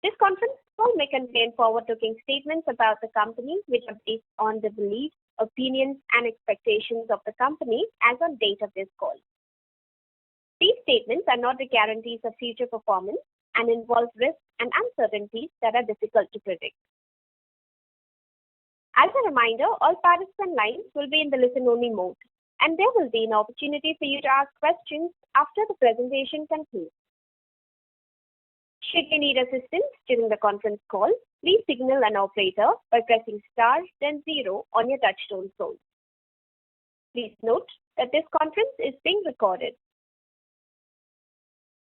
This conference call may contain forward-looking statements about the company which are based on the beliefs, opinions, and expectations of the company as on date of this call. These statements are not the guarantees of future performance and involve risks and uncertainties that are difficult to predict. As a reminder, all participant lines will be in the listen-only mode, and there will be an opportunity for you to ask questions after the presentation concludes. Should you need assistance during the conference call, please signal an operator by pressing star then 0 on your touchtone phone. Please note that this conference is being recorded.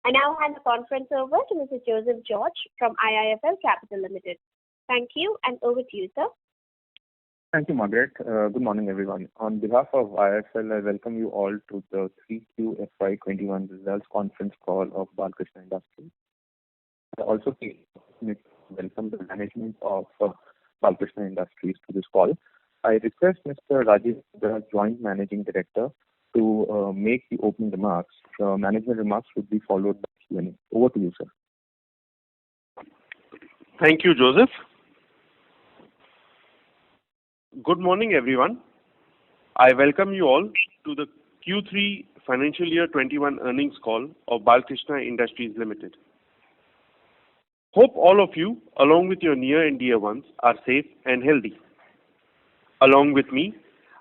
I now hand the conference over to Mr. Joseph George from IIFL Capital Limited. Thank you, and over to you, sir. Thank you, Margaret. Good morning, everyone. On behalf of IIFL, I welcome you all to the Q3FY21 results conference call of Balkrishna Industries. I also welcome the management of Balkrishna Industries to this call. I request Mr. Rajesh, the Joint Managing Director, to make the opening remarks. The management remarks would be followed by Q&A. Over to you, sir. Thank you, Joseph. Good morning, everyone. I welcome you all to the Q3 Financial Year 21 earnings call of Balkrishna Industries Limited. Hope all of you, along with your near and dear ones, are safe and healthy. Along with me,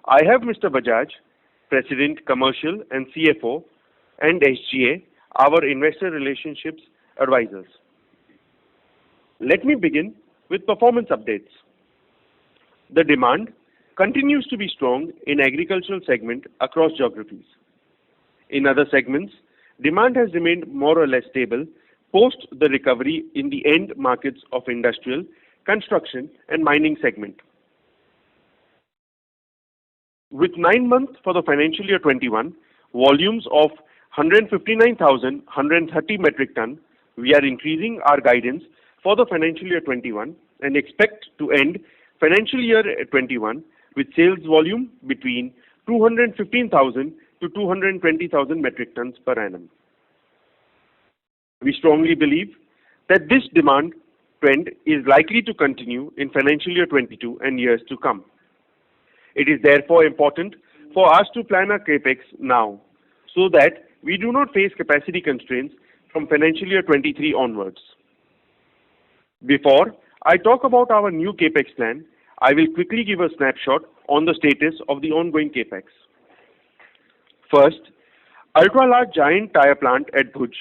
I have Mr. Bajaj, President, Commercial and CFO, and SGA, our Investor Relationships Advisors. Let me begin with performance updates. The demand continues to be strong in agricultural segment across geographies. In other segments, demand has remained more or less stable post the recovery in the end markets of industrial, construction and mining segment. With 9 months for the financial year 21, volumes of 159,130 metric ton, we are increasing our guidance for the financial year 21 and expect to end financial year 21 with sales volume between 215,000 to 220,000 metric tons per annum. We strongly believe that this demand trend is likely to continue in financial year 22 and years to come. It is therefore important for us to plan our capex now so that we do not face capacity constraints from financial year 23 onwards. Before I talk about our new capex plan, I will quickly give a snapshot on the status of the ongoing capex. First, ultra-large giant tire plant at Bhuj.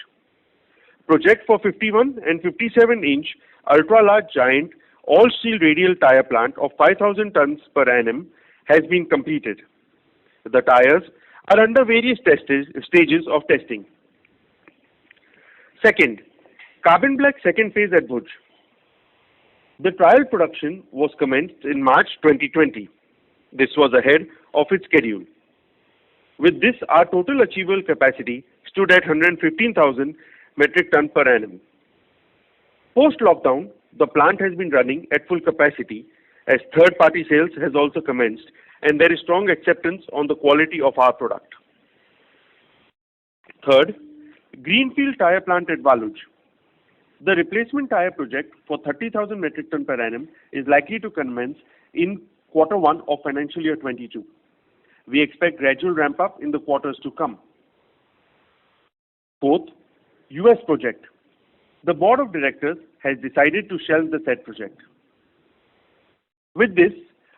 Project for 51 and 57-inch ultra-large giant all-steel radial tire plant of 5,000 tons per annum has been completed. The tires are under various stages of testing. Second, carbon black second phase at Bhuj. The trial production was commenced in March 2020. This was ahead of its schedule. With this, our total achievable capacity stood at 115,000 metric ton per annum. Post-lockdown, the plant has been running at full capacity as third-party sales has also commenced and there is strong acceptance on the quality of our product. Third, greenfield tire plant at Waluj. The replacement tire project for 30,000 metric ton per annum is likely to commence in Q1 of financial year 22. We expect gradual ramp up in the quarters to come. Fourth, US project. The board of directors has decided to shelve the said project. With this,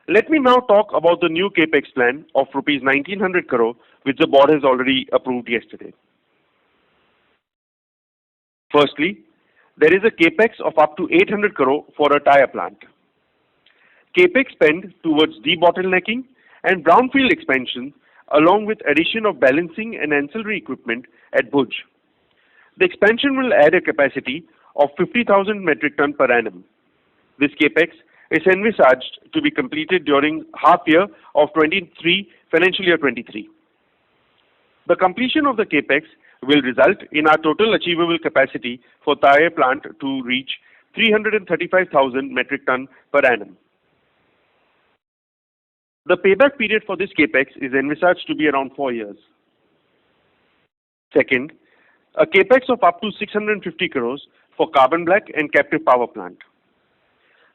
let me now talk about the new capex plan of rupees 1900 crore which the board has already approved yesterday. Firstly, there is a capex of up to 800 crore for a tire plant. Capex spend towards debottlenecking and brownfield expansion along with addition of balancing and ancillary equipment at Bhuj. The expansion will add a capacity of 50,000 metric ton per annum. This capex is envisaged to be completed during half year of financial year 23. The completion of the capex will result in our total achievable capacity for tire plant to reach 335,000 metric ton per annum. The payback period for this capex is envisaged to be around 4 years. Second, a capex of up to 650 crores for carbon black and captive power plant.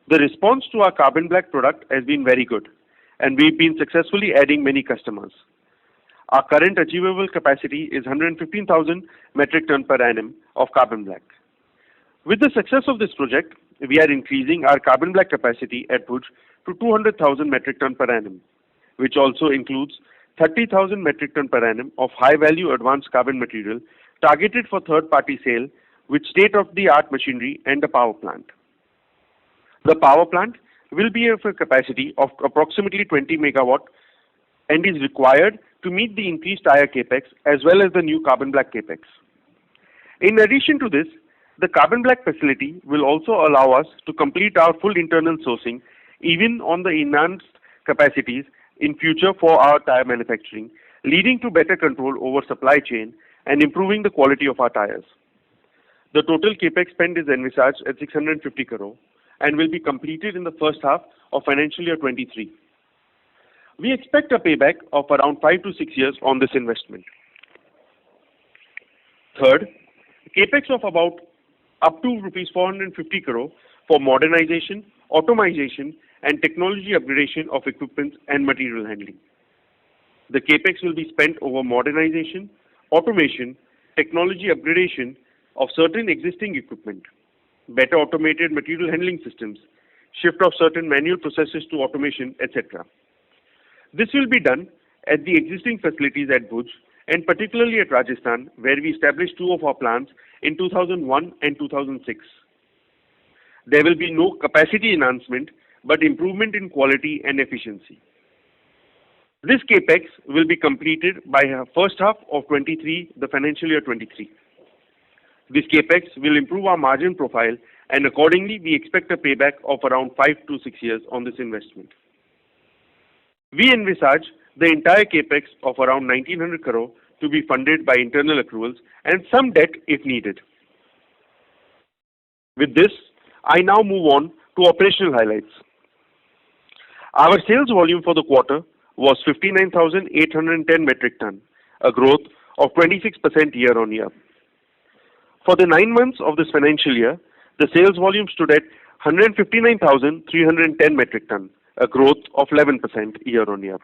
The response to our carbon black product has been very good, and we've been successfully adding many customers. Our current achievable capacity is 115,000 metric ton per annum of carbon black. With the success of this project, we are increasing our carbon black capacity at Bhuj to 200,000 metric ton per annum, which also includes 30,000 metric ton per annum of high-value advanced carbon material targeted for third-party sale with state-of-the-art machinery and a power plant. The power plant will be of a capacity of approximately 20 megawatt and is required to meet the increased tire capex as well as the new carbon black capex. In addition to this, the carbon black facility will also allow us to complete our full internal sourcing even on the enhanced capacities in future for our tire manufacturing, leading to better control over supply chain and improving the quality of our tires. The total capex spend is envisaged at 650 crore and will be completed in the first half of financial year 23. We expect a payback of around 5 to 6 years on this investment. Third, capex of about up to rupees 450 crore for modernization, automation and technology upgradation of equipment and material handling. The capex will be spent over modernization, automation, technology upgradation of certain existing equipment, better automated material handling systems, shift of certain manual processes to automation, etc. This will be done at the existing facilities at Bhuj and particularly at Rajasthan, where we established 2 of our plants in 2001 and 2006. There will be no capacity enhancement, but improvement in quality and efficiency. This capex will be completed by first half of 23, the financial year 23. This capex will improve our margin profile, and accordingly, we expect a payback of around 5 to 6 years on this investment. We envisage the entire capex of around 1900 crore to be funded by internal accruals and some debt if needed. With this, I now move on to operational highlights. Our sales volume for the quarter was 59,810 metric ton, a growth of 26% year-on-year. For the 9 months of this financial year, the sales volume stood at 159,310 metric ton, a growth of 11% year-on-year.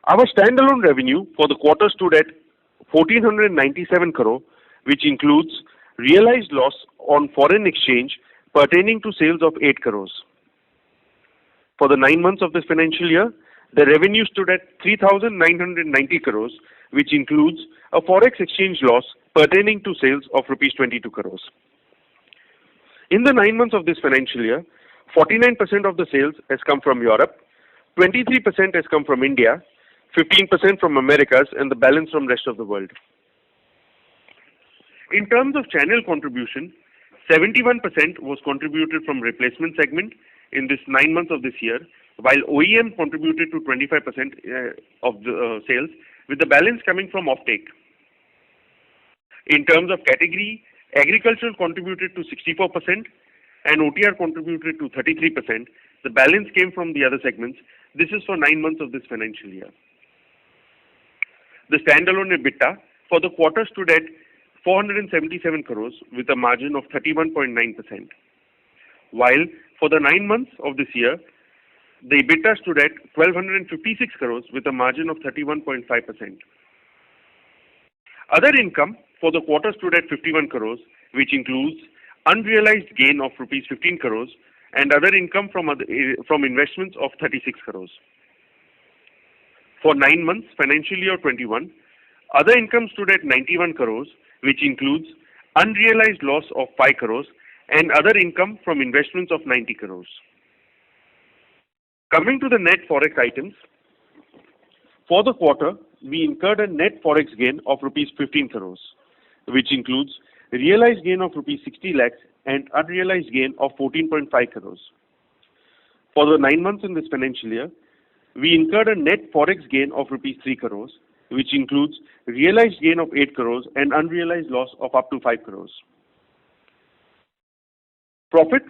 Our standalone revenue for the quarter stood at 1,497 crore, which includes realized loss on foreign exchange pertaining to sales of 8 crores. For the 9 months of this financial year, the revenue stood at 3,990 crores, which includes a forex exchange loss pertaining to sales of rupees 22 crores. In the 9 months of this financial year, 49% of the sales has come from Europe, 23% has come from India, 15% from Americas, and the balance from rest of the world. In terms of channel contribution, 71% was contributed from replacement segment in this 9 months of this year, while OEM contributed to 25% of the sales, with the balance coming from offtake. In terms of category, agricultural contributed to 64% and OTR contributed to 33%. The balance came from the other segments. This is for 9 months of this financial year. The standalone Ebitda for the quarter stood at 477 crores with a margin of 31.9%. While for the 9 months of this year, the Ebitda stood at 1,256 crores with a margin of 31.5%. Other income for the quarter stood at 51 crores, which includes unrealized gain of rupees 15 crores and other income from investments of 36 crores. For 9 months, financial year 21, other income stood at 91 crores, which includes unrealized loss of 5 crores and other income from investments of 90 crores. Coming to the net forex items, for the quarter, we incurred a net forex gain of rupees 15 crores, which includes realized gain of rupees 60 lakhs and unrealized gain of 14.5 crores. For the 9 months in this financial year, we incurred a net forex gain of rupees 3 crores, which includes realized gain of 8 crores and unrealized loss of up to 5 crores. Profit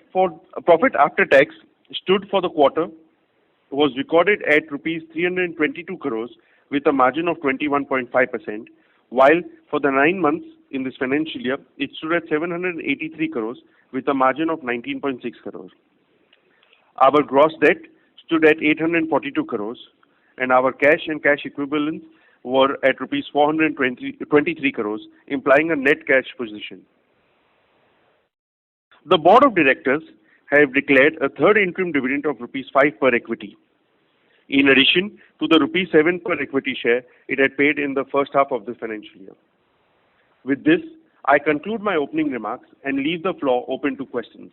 after tax stood for the quarter was recorded at rupees 322 crores with a margin of 21.5%, while for the 9 months in this financial year, it stood at 783 crores with a margin of 19.6 crores. Our gross debt stood at 842 crores and our cash and cash equivalents were at rupees 423 crores, implying a net cash position. The board of directors have declared a third interim dividend of rupees 5 per equity, in addition to the rupees 7 per equity share it had paid in the first half of the financial year. With this, I conclude my opening remarks and leave the floor open to questions.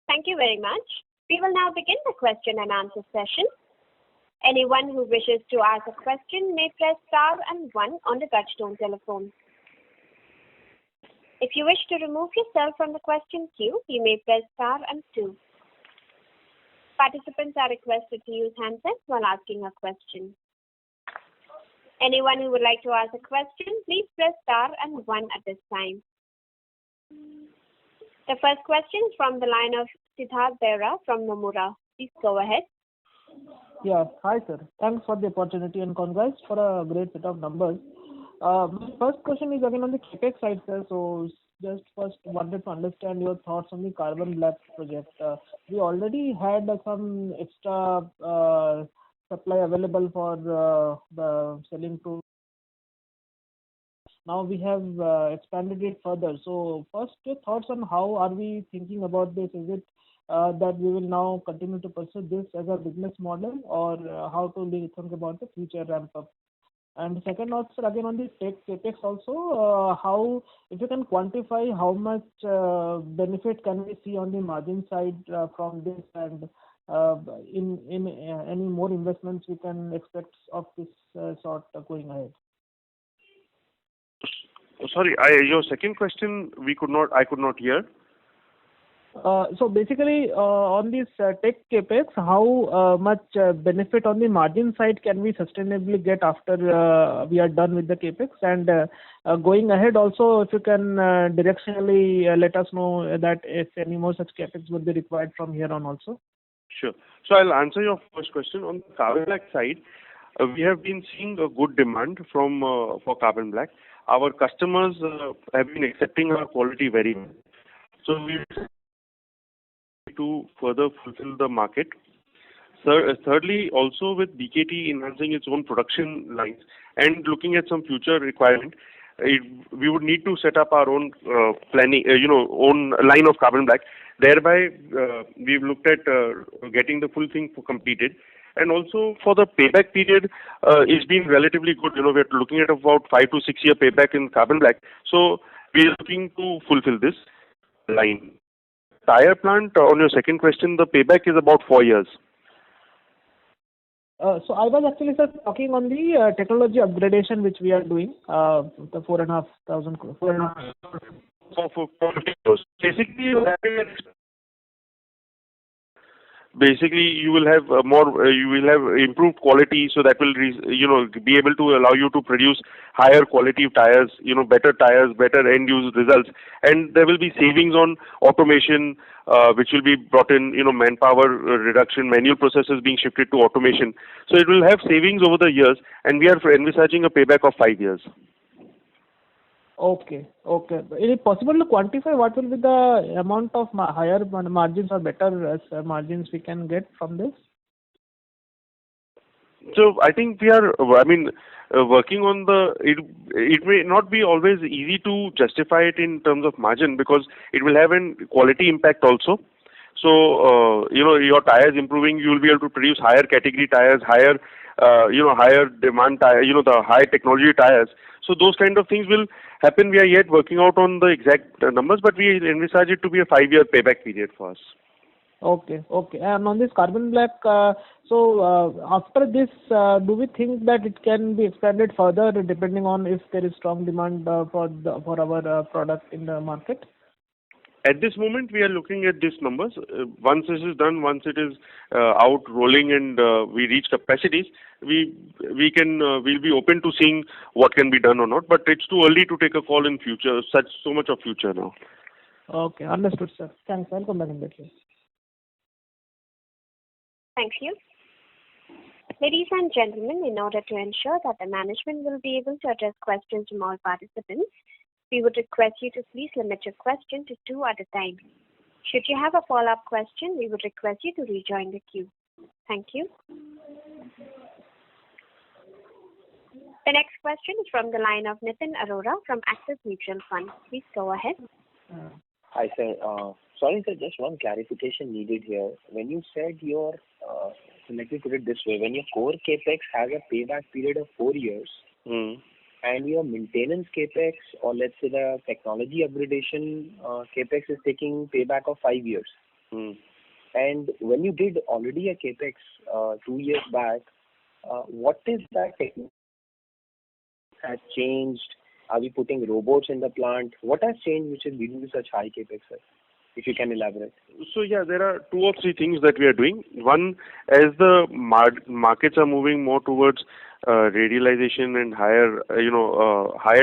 Thank you very much. We will now begin the question and answer session. Anyone who wishes to ask a question may press star and 1 on the touchtone telephone. If you wish to remove yourself from the question queue, you may press star and 2. Participants are requested to use handsets while asking a question. Anyone who would like to ask a question, please press star and 1 at this time. The first question is from the line of Siddharth Bera from Nomura. Please go ahead. Yeah, hi sir. Thanks for the opportunity and congrats for a great set of numbers. My first question is again on the CapEx side, sir. So just first wanted to understand your thoughts on the carbon black project. We already had some extra supply available for the selling to. Now we have expanded it further. So first, your thoughts on how are we thinking about this? Is it that we will now continue to pursue this as a business model, or how to think about the future ramp up? And second also again on the tech CapEx also, how, if you can quantify how much benefit can we see on the margin side from this, and in any more investments we can expect of this sort going ahead. Sorry, your second question I could not hear. So basically, on this tech capex, how much benefit on the margin side can we sustainably get after we are done with the capex, and going ahead also, if you can directionally let us know that if any more such capex would be required from here on also. Sure. So I'll answer your first question. On the carbon black side, we have been seeing a good demand for carbon black. Our customers have been accepting our quality very well. So we to further fulfill the market. Thirdly, also with BKT enhancing its own production lines and looking at some future requirement, we would need to set up our own planning, own line of carbon black. Thereby, we've looked at getting the full thing completed. And also for the payback period, it's been relatively good. We're looking at about 5 to 6 year payback in carbon black. So we're looking to fulfill this line. Tire plant, on your second question, the payback is about 4 years. So I was actually, sir, talking on the technology upgradation which we are doing, the 4,500 crores. For 50 crores. Basically, you will have improved quality, so that will be able to allow you to produce higher quality tires, better end use results, and there will be savings on automation, which will be brought in, manpower reduction, manual processes being shifted to automation. So it will have savings over the years, and we are envisaging a payback of 5 years. Okay. Is it possible to quantify what will be the amount of higher margins or better margins we can get from this? So I think we are, working on it may not be always easy to justify it in terms of margin, because it will have a quality impact also. So, your tires improving, you will be able to produce higher category tires, higher demand tire, the high technology tires. So those kind of things will happen. We are yet working out on the exact numbers, but we envisage it to be a 5-year payback period for us. Okay. And on this carbon black, after this, do we think that it can be expanded further depending on if there is strong demand for our product in the market? At this moment, we are looking at these numbers. Once this is done, once it is out rolling and we reach capacities, we'll be open to seeing what can be done or not. But it's too early to take a call in future. So much of future now. Okay, understood, sir. Thanks. I'll come back in that case. Thank you. Ladies and gentlemen, in order to ensure that the management will be able to address questions from all participants, we would request you to please limit your question to 2 at a time. Should you have a follow-up question, we would request you to rejoin the queue. Thank you. The next question is from the line of Nitin Arora from Axis Mutual Fund. Please go ahead. Hi, sir. Sorry, sir, just one clarification needed here. When you said so let me put it this way, when your core capex has a payback period of 4 years, and your maintenance capex, or let's say the technology upgradation capex, is taking payback of 5 years. And when you did already a capex 2 years back, what is that technology has changed? Are we putting robots in the plant? What has changed which is leading to such high capex, sir? If you can elaborate. So yeah, there are 2 or 3 things that we are doing. One, as the markets are moving more towards radialization and higher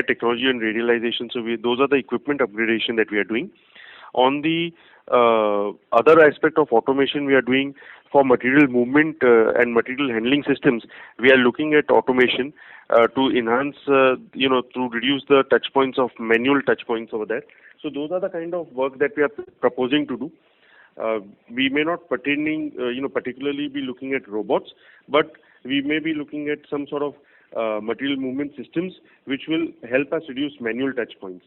technology and radialization, so those are the equipment upgradation that we are doing. On the other aspect of automation, we are doing for material movement and material handling systems. We are looking at automation to enhance, to reduce the touch points of manual touch points over there. So those are the kind of work that we are proposing to do. We may not particularly be looking at robots, but we may be looking at some sort of material movement systems which will help us reduce manual touch points.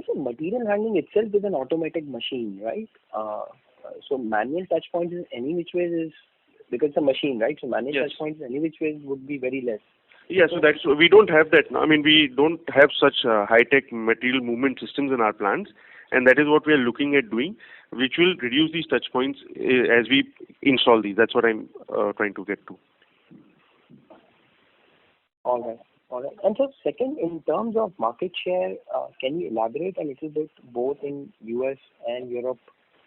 So material handling itself is an automatic machine, right? So manual touch points in any which way is, because it's a machine, right? So manual touch points in any which way would be very less. Yeah, so we don't have that. I mean, we don't have such high-tech material movement systems in our plants, and that is what we are looking at doing, which will reduce these touch points as we install these. That's what I'm trying to get to. All right. And so second, in terms of market share, can you elaborate a little bit both in US and Europe,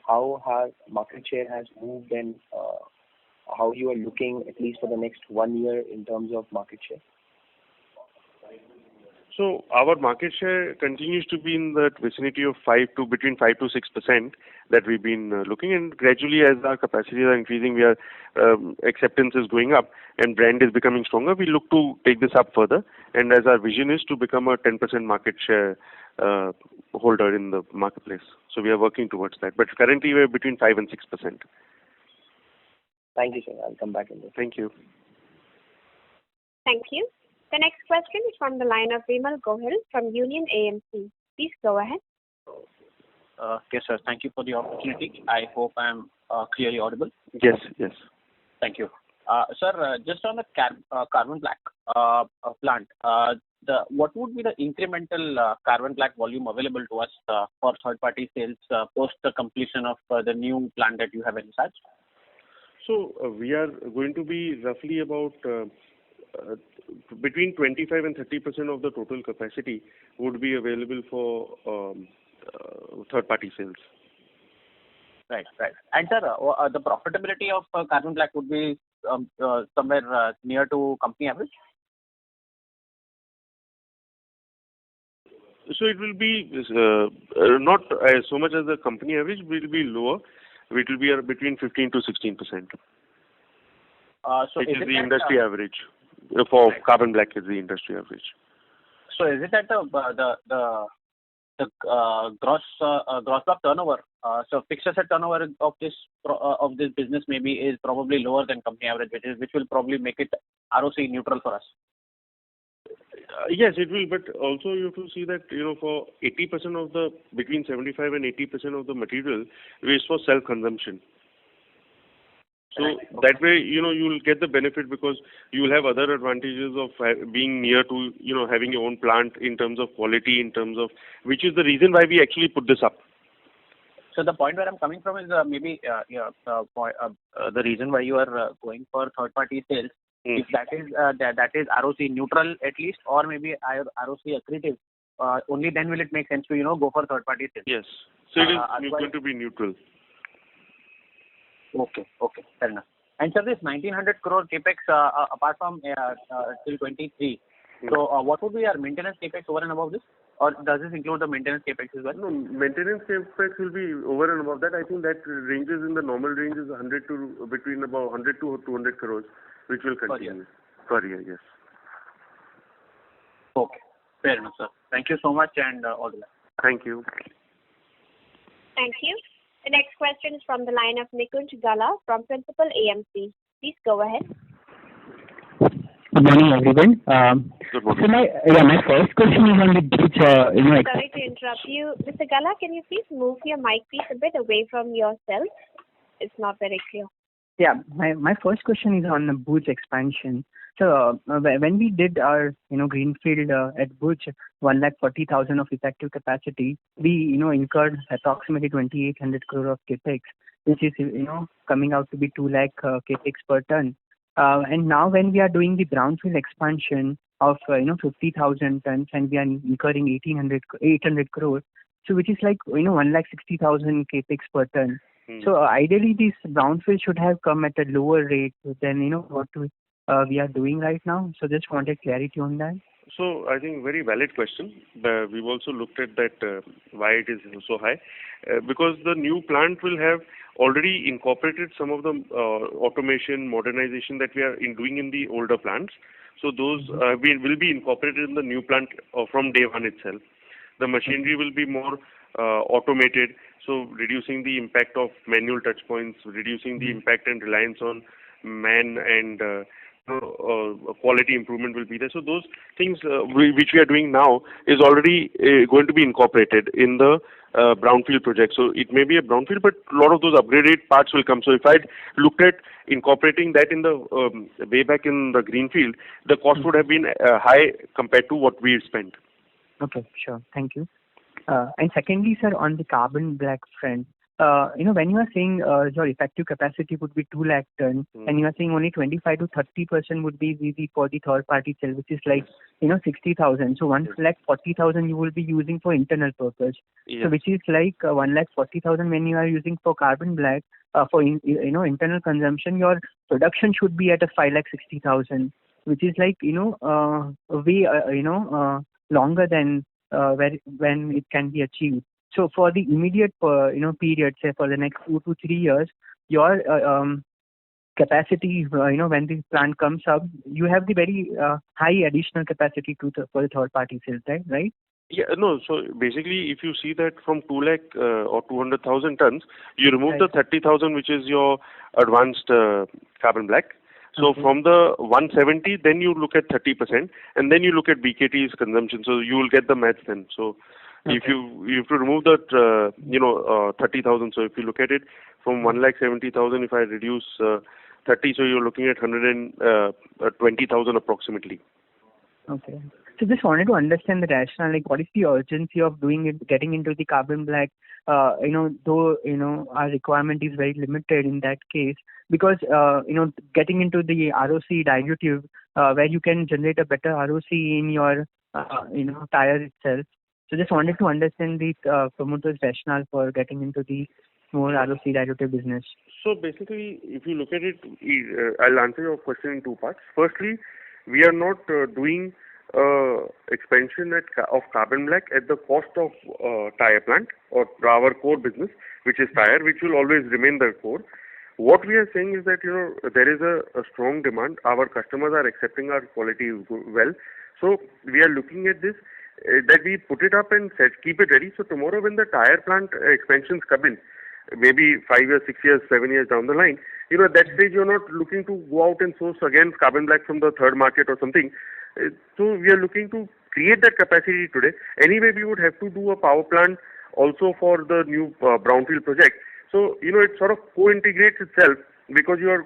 how market share has moved, and how you are looking at least for the next 1 year in terms of market share? So our market share continues to be in that vicinity of between 5 to 6% that we've been looking, and gradually as our capacities are increasing, acceptance is going up and brand is becoming stronger. We look to take this up further, and as our vision is to become a 10% market share holder in the marketplace. So we are working towards that. But currently we're between 5 and 6%. Thank you, sir. I'll come back in there. Thank you. Thank you. The next question is from the line of Vimal Gohil from Union AMC. Please go ahead. Yes, sir. Thank you for the opportunity. I hope I'm clearly audible. Yes. Thank you. Sir, just on the carbon black plant, what would be the incremental carbon black volume available to us for third-party sales post the completion of the new plant that you have envisaged? So we are going to be roughly about between 25 and 30% of the total capacity would be available for third-party sales. Right. And sir, the profitability of carbon black would be somewhere near to company average? So it will be not so much as the company average, but it will be lower. It will be between 15 to 16%. Which is the industry average. For carbon black is the industry average. So is it that the gross block turnover, so fixed asset turnover of this business maybe is probably lower than company average, which will probably make it ROC neutral for us? Yes, it will, but also you have to see that, for 80% of between 75 and 80% of the material is for self-consumption. So that way, you will get the benefit because you will have other advantages of being near to, having your own plant in terms of quality, which is the reason why we actually put this up. So the point where I'm coming from is maybe the reason why you are going for third-party sales, if that is ROC neutral at least, or maybe ROC accretive, only then will it make sense to go for third-party sales. Yes. So it is going to be neutral. Okay, fair enough. And sir, this 1900 crore capex apart from till 23. So what would be our maintenance capex over and above this? Or does this include the maintenance capex as well? No, maintenance capex will be over and above that. I think that ranges in the normal range is between about 100 to 200 crores. which will continue per year. Yes. Okay. Fair enough, sir. Thank you so much and all the best. Thank you. Thank you. The next question is from the line of Nikunj Gala from Principal AMC. Please go ahead. Good morning, everyone. Good morning. So my first question is on the bridge. Sorry to interrupt you. Mr. Gala, can you please move your mic piece a bit away from yourself? It's not very clear. Yeah, my first question is on the Bhuj expansion. So when we did our greenfield at Bhuj, 140,000 of effective capacity, we incurred approximately 2,800 crore of capex, which is coming out to be 2 lakh capex per ton. And now when we are doing the brownfield expansion of 50,000 tons and we are incurring 800 crore, so which is like 1,60,000 capex per ton. So ideally this brownfield should have come at a lower rate than what we are doing right now. So just wanted clarity on that. So I think very valid question. We've also looked at that why it is so high, because the new plant will have already incorporated some of the automation, modernization that we are doing in the older plants. So those will be incorporated in the new plant from day one itself. The machinery will be more automated, so reducing the impact of manual touch points, reducing the impact and reliance on man, and quality improvement will be there. So those things which we are doing now is already going to be incorporated in the brownfield project. So it may be a brownfield, but a lot of those upgraded parts will come. So if I looked at incorporating that in the way back in the greenfield, the cost would have been high compared to what we spent. Okay, sure. Thank you. And secondly, sir, on the carbon black front, when you are saying your effective capacity would be 2 lakh ton, and you are saying only 25 to 30% would be for the third party sale, which is like 60,000. So 1,40,000 you will be using for internal purpose. Yes. So which is like 1,40,000 when you are using for carbon black for internal consumption. Your production should be at a 5,60,000, which is like way longer than when it can be achieved. So for the immediate period, say for the next 2 to 3 years, your capacity, when the plant comes up, you have the very high additional capacity for the third party sales, right? Yeah, no. So basically, if you see that from 2 lakh or 200,000 tons, you remove the 30,000, which is your advanced carbon black. So from the 170, then you look at 30%, and then you look at BKT's consumption. So you will get the maths then. So if you have to remove that 30,000. So if you look at it from 1,70,000, if I reduce 30, so you're looking at 120,000 approximately. Okay. So just wanted to understand the rationale, like what is the urgency of doing it, getting into the carbon black, though our requirement is very limited in that case, because getting into the ROC dilutive, where you can generate a better ROC in your tire itself. So just wanted to understand the promoter's rationale for getting into the more ROC dilutive business. So basically, if you look at it, I'll answer your question in two parts. Firstly, we are not doing expansion of carbon black at the cost of tire plant or our core business, which is tire, which will always remain the core. What we are saying is that there is a strong demand. Our customers are accepting our quality well. So we are looking at this, that we put it up and keep it ready. So tomorrow when the tire plant expansions come in, maybe 5 years, 6 years, 7 years down the line, at that stage you're not looking to go out and source again carbon black from the third market or something. So we are looking to create that capacity today. Anyway, we would have to do a power plant also for the new brownfield project. So it sort of co-integrates itself, because you are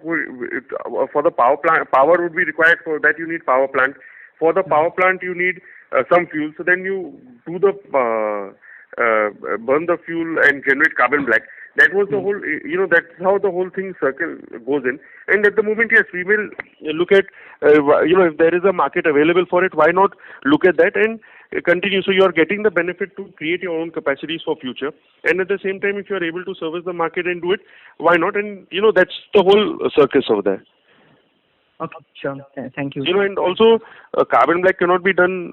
for the power plant, power would be required. For that you need power plant. For the power plant you need some fuel. So then you do the burn the fuel and generate carbon black. That was the whole, that's how the whole thing circle goes in. And at the moment, yes, we will look at, if there is a market available for it, why not look at that and continue. So you are getting the benefit to create your own capacities for future. And at the same time, if you are able to service the market and do it, why not? And, that's the whole circus over there. Okay, sure. Thank you. And also carbon black cannot be done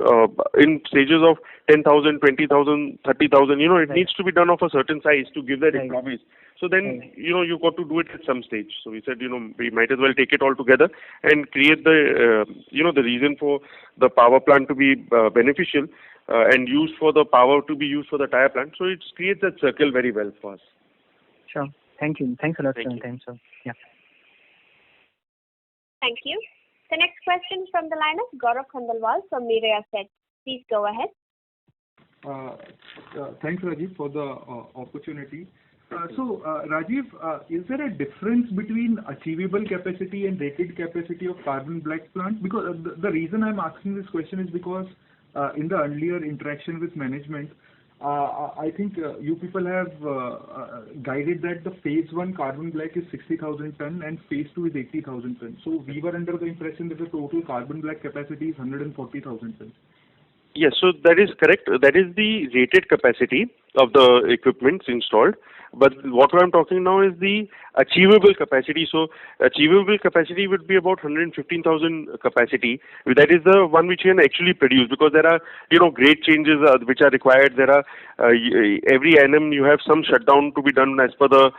in stages of 10,000, 20,000, 30,000. It needs to be done of a certain size to give that economies. So then, you've got to do it at some stage. So we said, we might as well take it all together and create the, the reason for the power plant to be beneficial and used for the power to be used for the tire plant. So it creates that circle very well for us. Sure. Thank you. Thanks a lot for your time, sir. Yeah. Thank you. The next question is from the line of Gaurav Khandelwal from Mirae Asset. Please go ahead. Thanks, Rajiv, for the opportunity. So, Rajiv, is there a difference between achievable capacity and rated capacity of carbon black plants? Because the reason I'm asking this question is because in the earlier interaction with management, I think you people have guided that the phase 1 carbon black is 60,000 ton and phase 2 is 80,000 ton. So we were under the impression that the total carbon black capacity is 140,000 tons. Yes, so that is correct. That is the rated capacity of the equipments installed. But what I'm talking now is the achievable capacity. So achievable capacity would be about 115,000 capacity. That is the one which you can actually produce, because there are, grade changes which are required. There are every annum you have some shutdown to be done as per the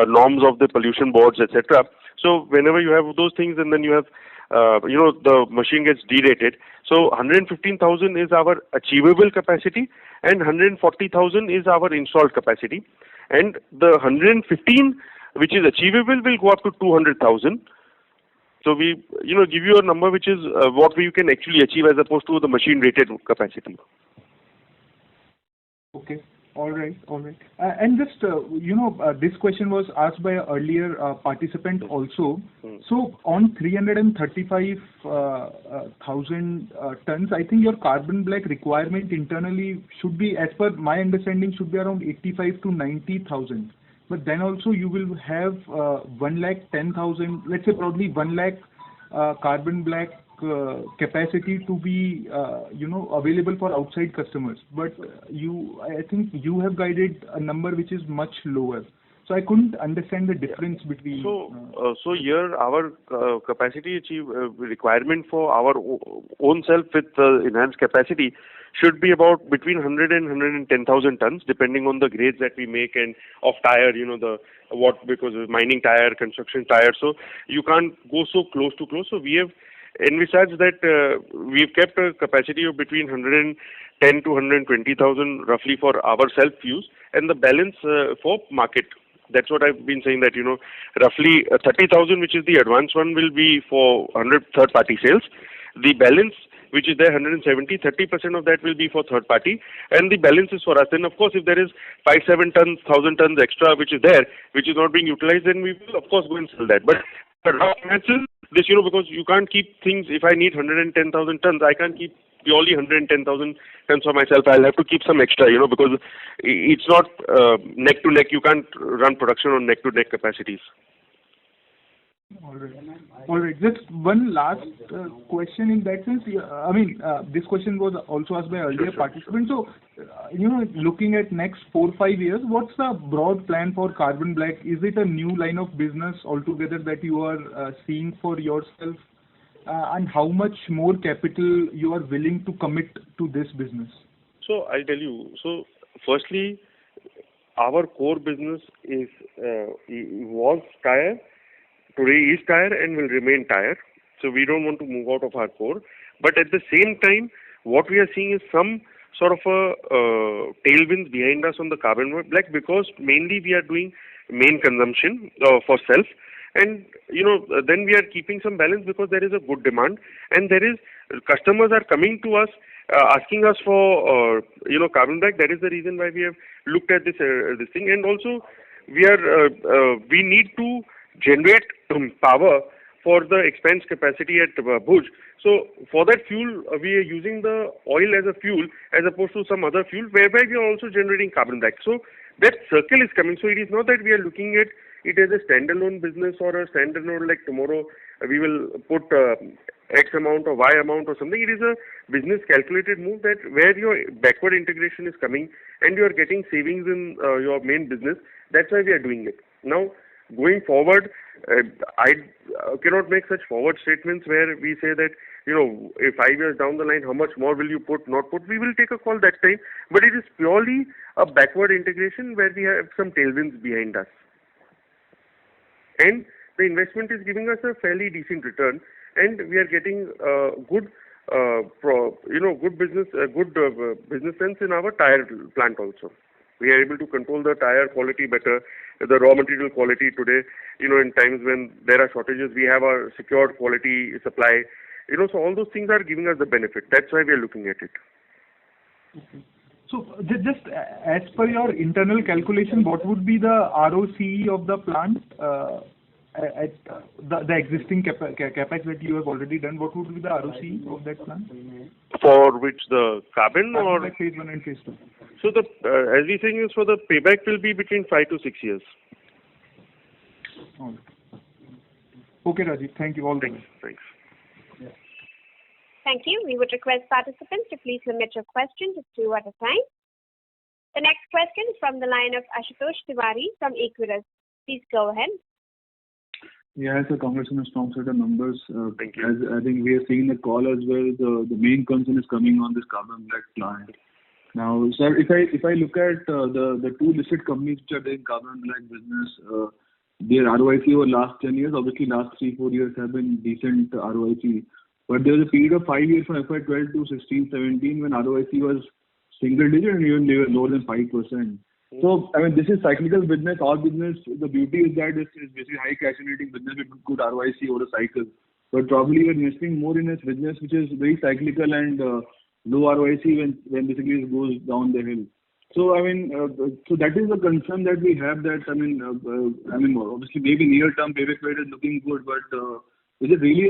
norms of the pollution boards, etc. So whenever you have those things, and then you have the machine gets derated. So 115,000 is our achievable capacity and 140,000 is our installed capacity. And the 115, which is achievable, will go up to 200,000. So we, give you a number which is what we can actually achieve as opposed to the machine rated capacity. Okay. All right. And just, this question was asked by an earlier participant also. So on 335,000 tons, I think your carbon black requirement internally should be, as per my understanding, should be around 85 to 90,000. But then also you will have 110,000, let's say probably 1 lakh carbon black capacity to be available for outside customers, but I think you have guided a number which is much lower, so I couldn't understand the difference between. So here our capacity requirement for our own self with enhanced capacity should be about between 100 and 110,000 tons, depending on the grades that we make and of tire, because of mining tire, construction tire, so you can't go so close. So we have envisaged that we've kept a capacity of between 110 to 120,000 roughly for our self-use, and the balance for market. That's what I've been saying, that roughly 30,000, which is the advanced one, will be for 100 third-party sales. The balance, which is there, 170, 30% of that will be for third party, and the balance is for us. And of course, if there is 5-7 tons, 1,000 tons extra which is there, which is not being utilized, then we will of course go and sell that. But the rough answer this, because you can't keep things. If I need 110,000 tons, I can't keep purely 110,000 tons for myself. I'll have to keep some extra, because it's not neck to neck. You can't run production on neck to neck capacities. All right. Just one last question in that sense. This question was also asked by earlier participants. So, looking at next 4-5 years, what's the broad plan for carbon black? Is it a new line of business altogether that you are seeing for yourself? And how much more capital you are willing to commit to this business? So I'll tell you. So firstly, our core business was tire. Today is tire and will remain tire. So we don't want to move out of our core. But at the same time, what we are seeing is some sort of a tailwinds behind us on the carbon black, because mainly we are doing main consumption for self. And, then we are keeping some balance because there is a good demand, and customers are coming to us asking us for, carbon black. That is the reason why we have looked at this thing. And also we need to generate power for the expense capacity at Bhuj. So for that fuel, we are using the oil as a fuel as opposed to some other fuel, whereby we are also generating carbon black. So that circle is coming. So it is not that we are looking at it as a standalone business or a standalone, like tomorrow we will put X amount or Y amount or something. It is a business calculated move that where your backward integration is coming and you are getting savings in your main business. That's why we are doing it. Now, going forward, I cannot make such forward statements where we say that, if 5 years down the line, how much more will you put, not put. We will take a call that time. But it is purely a backward integration where we have some tailwinds behind us. And the investment is giving us a fairly decent return, and we are getting good business sense in our tire plant also. We are able to control the tire quality better, the raw material quality today. In times when there are shortages, we have a secured quality supply. So all those things are giving us the benefit. That's why we are looking at it. Okay. So just as per your internal calculation, what would be the ROCE of the plant at the existing capex that you have already done? What would be the ROCE of that plant? For which, the carbon or like phase 1 and phase 2? So the as we saying is, for the payback will be between 5 to 6 years. Okay, Rajiv. Thank you. All the Thanks. Thanks. Thank you. We would request participants to please limit your question to 2 at a time. The next question is from the line of Ashutosh Tiwari from Equirus. Please go ahead. Yeah, so congrats on a strong set of numbers. Thank you. As I think we are seeing the call as well, the main concern is coming on this carbon black plant. Now, sir, if I look at the two listed companies which are doing carbon black business, their ROIC over last 10 years, obviously last 3-4 years have been decent ROIC. But there was a period of 5 years from FY12 to 16-17 when ROIC was single digit and even they were lower than 5%. So, I mean, this is cyclical business. Our business, the beauty is that it's basically high cash generating business with good ROIC over a cycle. But probably we're investing more in a business which is very cyclical and low ROIC when basically it goes down the hill. So, I mean, so that is the concern that we have that, I mean, obviously maybe near term payback period is looking good, but is it really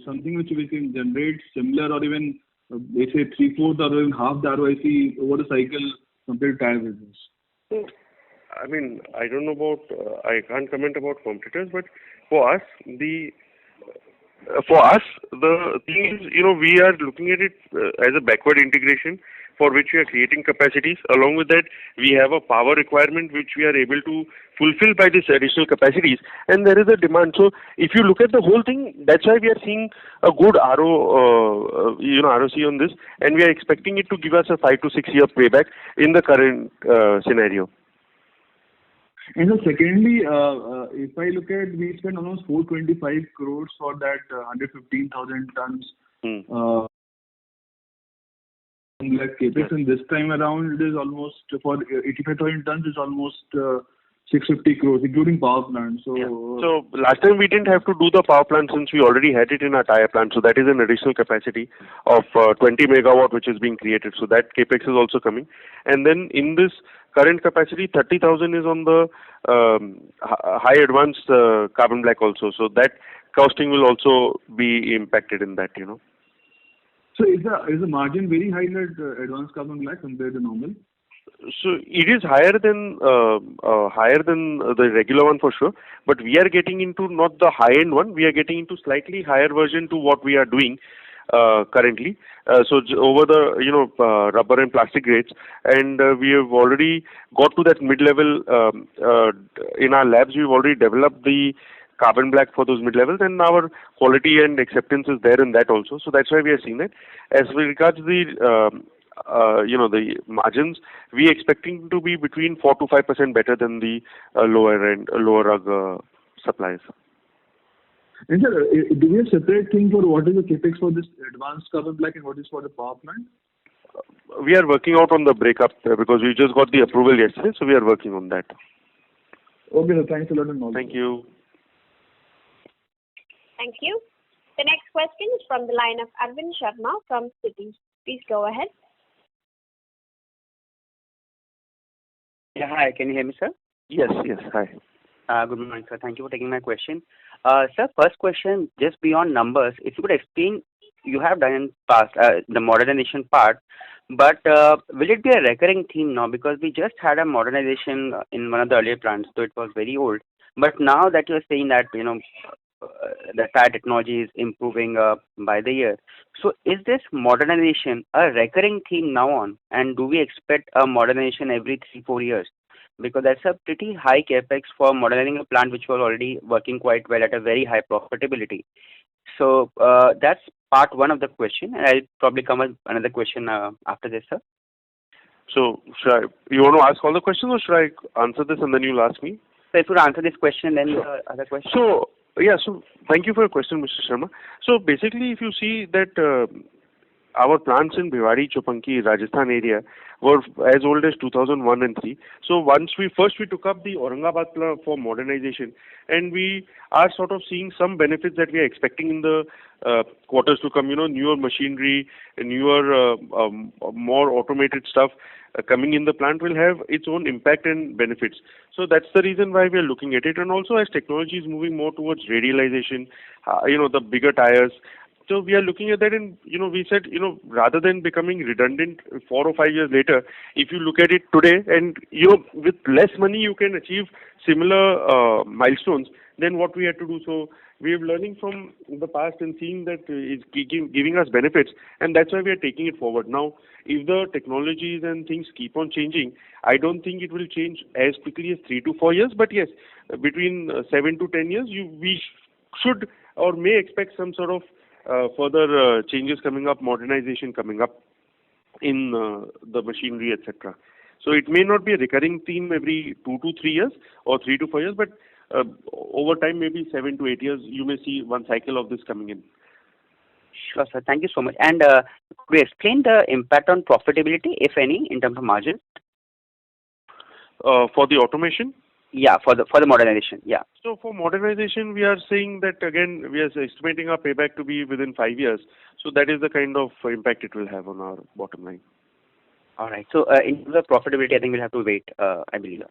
something which we can generate similar or even, let's say 3/4 or even half the ROIC over the cycle compared to tire business? I mean, I don't know about, I can't comment about competitors, but for us, the thing is, we are looking at it as a backward integration for which we are creating capacities. Along with that, we have a power requirement which we are able to fulfill by these additional capacities, and there is a demand. So, if you look at the whole thing, that's why we are seeing a good ROC on this, and we are expecting it to give us a 5 to 6 year payback in the current scenario. And so secondly, if I look at, we spent almost 425 crores for that 115,000 tons like capex, and this time around it is almost for 85,000 tons is almost 650 crores, including power plant. So, So last time we didn't have to do the power plant since we already had it in our tire plant. So that is an additional capacity of 20 megawatt which is being created. So that capex is also coming. And then in this current capacity, 30,000 is on the high advanced carbon black also. So that costing will also be impacted in that, So is the margin very high at advanced carbon black compared to normal? So it is higher than the regular one for sure, but we are getting into not the high end one. We are getting into slightly higher version to what we are doing currently. So over the rubber and plastic grades, and we have already got to that mid level in our labs. We've already developed the carbon black for those mid levels, and our quality and acceptance is there in that also. So that's why we are seeing that. As regards the the margins, we expecting to be between 4 to 5% better than the lower rug supplies. And sir, do we have separate thing for what is the capex for this advanced carbon black and what is for the power plant? We are working out on the breakup because we just got the approval yesterday, so we are working on that. Okay, sir. Thanks a lot and all. Thank you. Thank you. The next question is from the line of Arvind Sharma from Citi. Please go ahead. Yeah, hi. Can you hear me, sir? Yes. Hi. Good morning, sir. Thank you for taking my question. Sir, first question, just beyond numbers, if you could explain, you have done in past the modernization part, but will it be a recurring theme now? Because we just had a modernization in one of the earlier plants, so it was very old. But now that you're saying that, the tire technology is improving by the year. So is this modernization a recurring theme now on? And do we expect a modernization every 3-4 years? Because that's a pretty high capex for modernizing a plant which was already working quite well at a very high profitability. So that's part one of the question, and I'll probably come with another question after this, sir. So you want to ask all the questions, or should I answer this and then you'll ask me? So if you answer this question, then the other question. So thank you for your question, Mr. Sharma. So basically, if you see that our plants in Bhiwadi, Chopanki, Rajasthan area were as old as 2001 and 3. So once we took up the Aurangabad plant for modernization, and we are sort of seeing some benefits that we are expecting in the quarters to come. Newer machinery, newer, more automated stuff coming in the plant will have its own impact and benefits. So that's the reason why we are looking at it. And also, as technology is moving more towards radialization, the bigger tires. So we are looking at that, and we said, rather than becoming redundant 4 or 5 years later, if you look at it today, and with less money you can achieve similar milestones than what we had to do. So we are learning from the past and seeing that it's giving us benefits, and that's why we are taking it forward. Now, if the technologies and things keep on changing, I don't think it will change as quickly as 3 to 4 years. But yes, between 7 to 10 years, we should or may expect some sort of further changes coming up, modernization coming up in the machinery, etc. So it may not be a recurring theme every 2 to 3 years or 3 to 4 years, but over time, maybe 7 to 8 years, you may see one cycle of this coming in. Sure, sir. Thank you so much. And could you explain the impact on profitability, if any, in terms of margin? For the automation? Yeah, for the modernization. Yeah. So for modernization, we are saying that again, we are estimating our payback to be within 5 years. So that is the kind of impact it will have on our bottom line. All right. So in terms of profitability, I think we'll have to wait, I believe.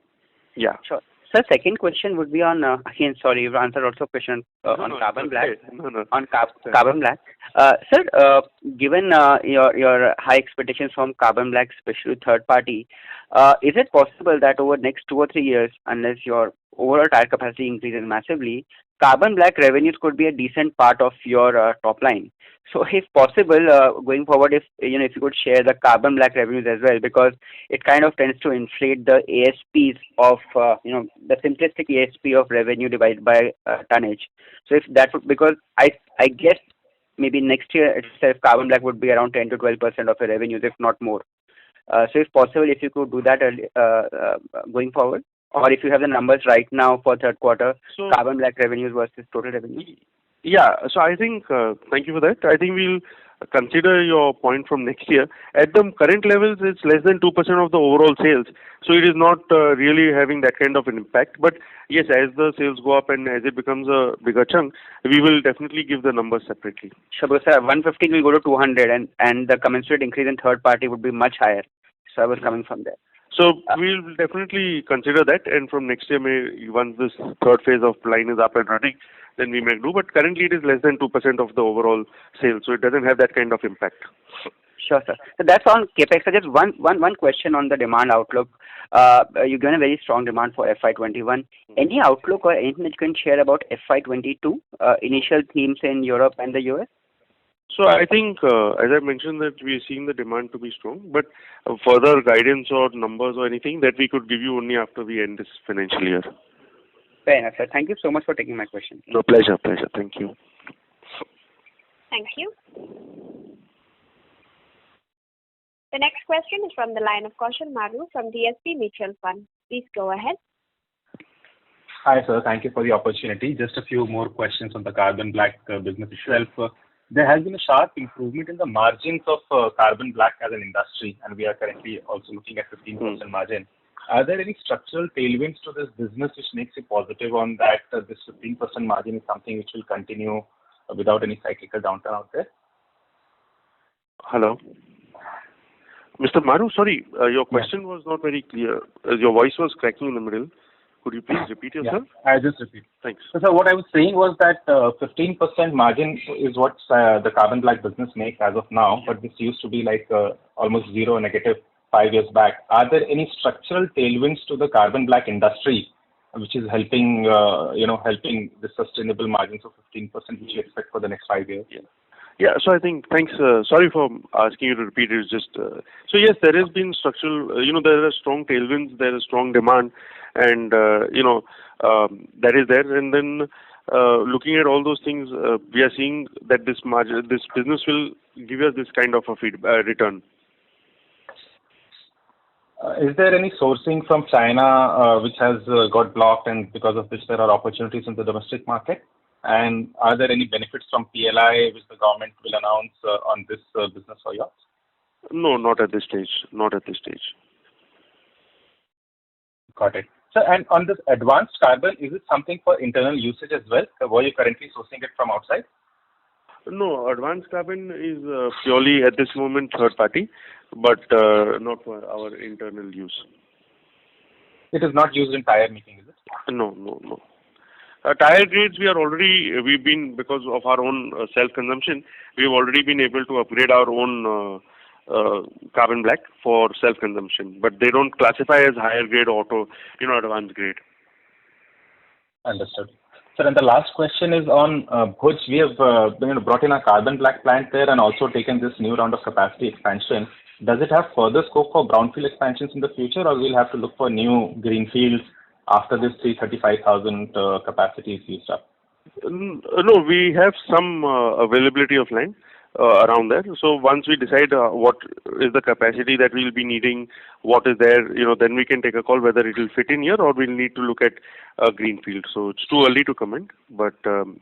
Yeah. Sure. Sir, second question would be on, again, sorry, you've answered also a question on carbon black. No. On carbon black. Sir, given your high expectations from carbon black, especially third party, is it possible that over next 2 or 3 years, unless your overall tire capacity increases massively, carbon black revenues could be a decent part of your top line? So if possible, going forward, if you could share the carbon black revenues as well, because it kind of tends to inflate the ASPs of, the simplistic ASP of revenue divided by tonnage. So if that would, because I guess maybe next year itself, carbon black would be around 10 to 12% of your revenues, if not more. So if possible, if you could do that going forward, or if you have the numbers right now for third quarter, carbon black revenues versus total revenue. Yeah, so I think, thank you for that. I think we'll consider your point from next year. At the current levels, it's less than 2% of the overall sales. So it is not really having that kind of an impact. But yes, as the sales go up and as it becomes a bigger chunk, we will definitely give the numbers separately. Sure, sir, 150 will go to 200 and the commensurate increase in third party would be much higher. So I was coming from there. So we'll definitely consider that, and from next year, once this third phase of line is up and running, then we may do. But currently, it is less than 2% of the overall sales, so it doesn't have that kind of impact. Sure, sir. So that's on capex. So just one question on the demand outlook. You've given a very strong demand for FY21. Any outlook or anything that you can share about FY22? Initial themes in Europe and the US? So I think, as I mentioned, that we are seeing the demand to be strong, but further guidance or numbers or anything that we could give you only after we end this financial year. Fair enough, sir. Thank you so much for taking my question. No, pleasure. Thank you. Thank you. The next question is from the line of Kaushal Maru from DSP Mutual Fund. Please go ahead. Hi, sir. Thank you for the opportunity. Just a few more questions on the carbon black business itself. There has been a sharp improvement in the margins of carbon black as an industry, and we are currently also looking at 15% margin. Are there any structural tailwinds to this business which makes you positive on that this 15% margin is something which will continue without any cyclical downturn out there? Hello. Mr. Maru, sorry, your question was not very clear. Your voice was cracking in the middle. Could you please repeat yourself? Yeah, I'll just repeat. Thanks. So, sir, what I was saying was that 15% margin is what the carbon black business makes as of now, but this used to be like almost zero, negative 5 years back. Are there any structural tailwinds to the carbon black industry which is helping the sustainable margins of 15% which you expect for the next 5 years? Yeah. Yeah, so I think, thanks. Sorry for asking you to repeat it. It's just, so yes, there has been structural, there are strong tailwinds, there is strong demand, and, that is there. And then looking at all those things, we are seeing that this business will give us this kind of a return. Is there any sourcing from China which has got blocked, and because of which there are opportunities in the domestic market? And are there any benefits from PLI which the government will announce on this business for yours? No, not at this stage. Not at this stage. Got it. So, and on this advanced carbon, is it something for internal usage as well? Were you currently sourcing it from outside? No, advanced carbon is purely at this moment third party, but not for our internal use. It is not used in tire making, is it? No. Tire grades, we've been, because of our own self-consumption, we've already been able to upgrade our own carbon black for self-consumption, but they don't classify as higher grade auto, advanced grade. Understood. Sir, and the last question is on Bhuj. We have brought in a carbon black plant there and also taken this new round of capacity expansion. Does it have further scope for brownfield expansions in the future, or we'll have to look for new greenfields after this 335,000 capacity is used up? No, we have some availability of land around there. So once we decide what is the capacity that we'll be needing, what is there, then we can take a call whether it will fit in here or we'll need to look at greenfield. So it's too early to comment, but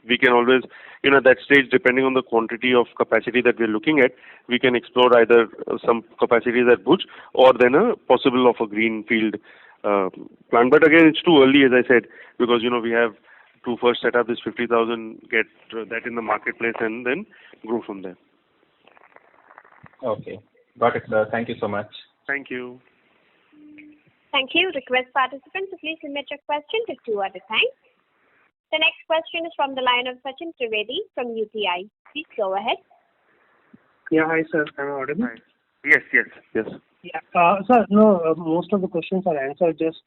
we can always, at that stage, depending on the quantity of capacity that we're looking at, we can explore either some capacities at Bhuj or then a possible of a greenfield plan. But again, it's too early, as I said, because we have to first set up this 50,000, get that in the marketplace, and then grow from there. Okay, got it, sir. Thank you so much. Thank you. Thank you. Request participants to please limit your question to 2 at a time. The next question is from the line of Sachin Trivedi from UTI. Please go ahead. Yeah, hi sir. Am I audible? Hi. Yes. Yeah. Sir, no, most of the questions are answered, just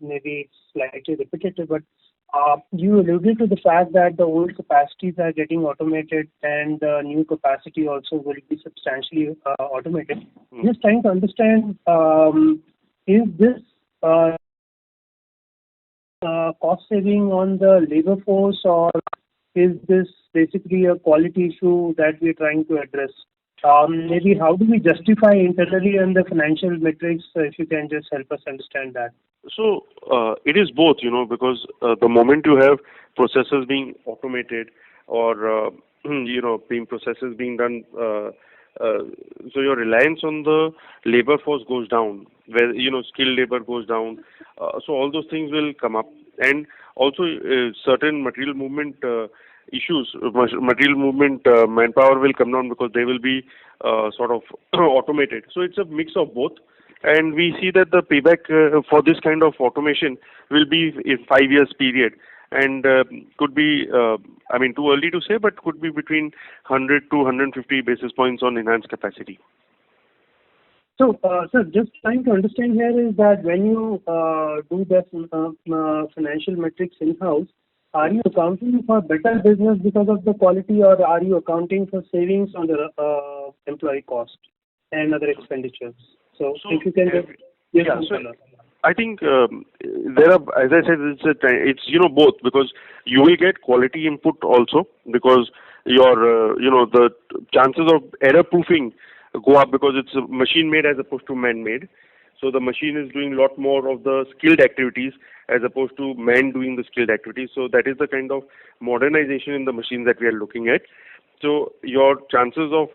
maybe slightly repetitive, but you alluded to the fact that the old capacities are getting automated and the new capacity also will be substantially automated. Just trying to understand, is this cost saving on the labor force, or is this basically a quality issue that we're trying to address? Maybe how do we justify internally on the financial metrics, if you can just help us understand that? So it is both, because the moment you have processes being automated or, processes being done, so your reliance on the labor force goes down, where, skilled labor goes down. So all those things will come up. And also certain material movement manpower will come down because they will be sort of automated. So it's a mix of both. And we see that the payback for this kind of automation will be a 5 years period, and could be, too early to say, but could be between 100 to 150 basis points on enhanced capacity. So, sir, just trying to understand here is that when you do the financial metrics in-house, are you accounting for better business because of the quality, or are you accounting for savings on the employee cost and other expenditures? So if you can I think there are, as I said, it's both, because you will get quality input also, because your the chances of error proofing go up because it's machine made as opposed to man made. So the machine is doing a lot more of the skilled activities as opposed to man doing the skilled activities. So that is the kind of modernization in the machines that we are looking at. So your chances of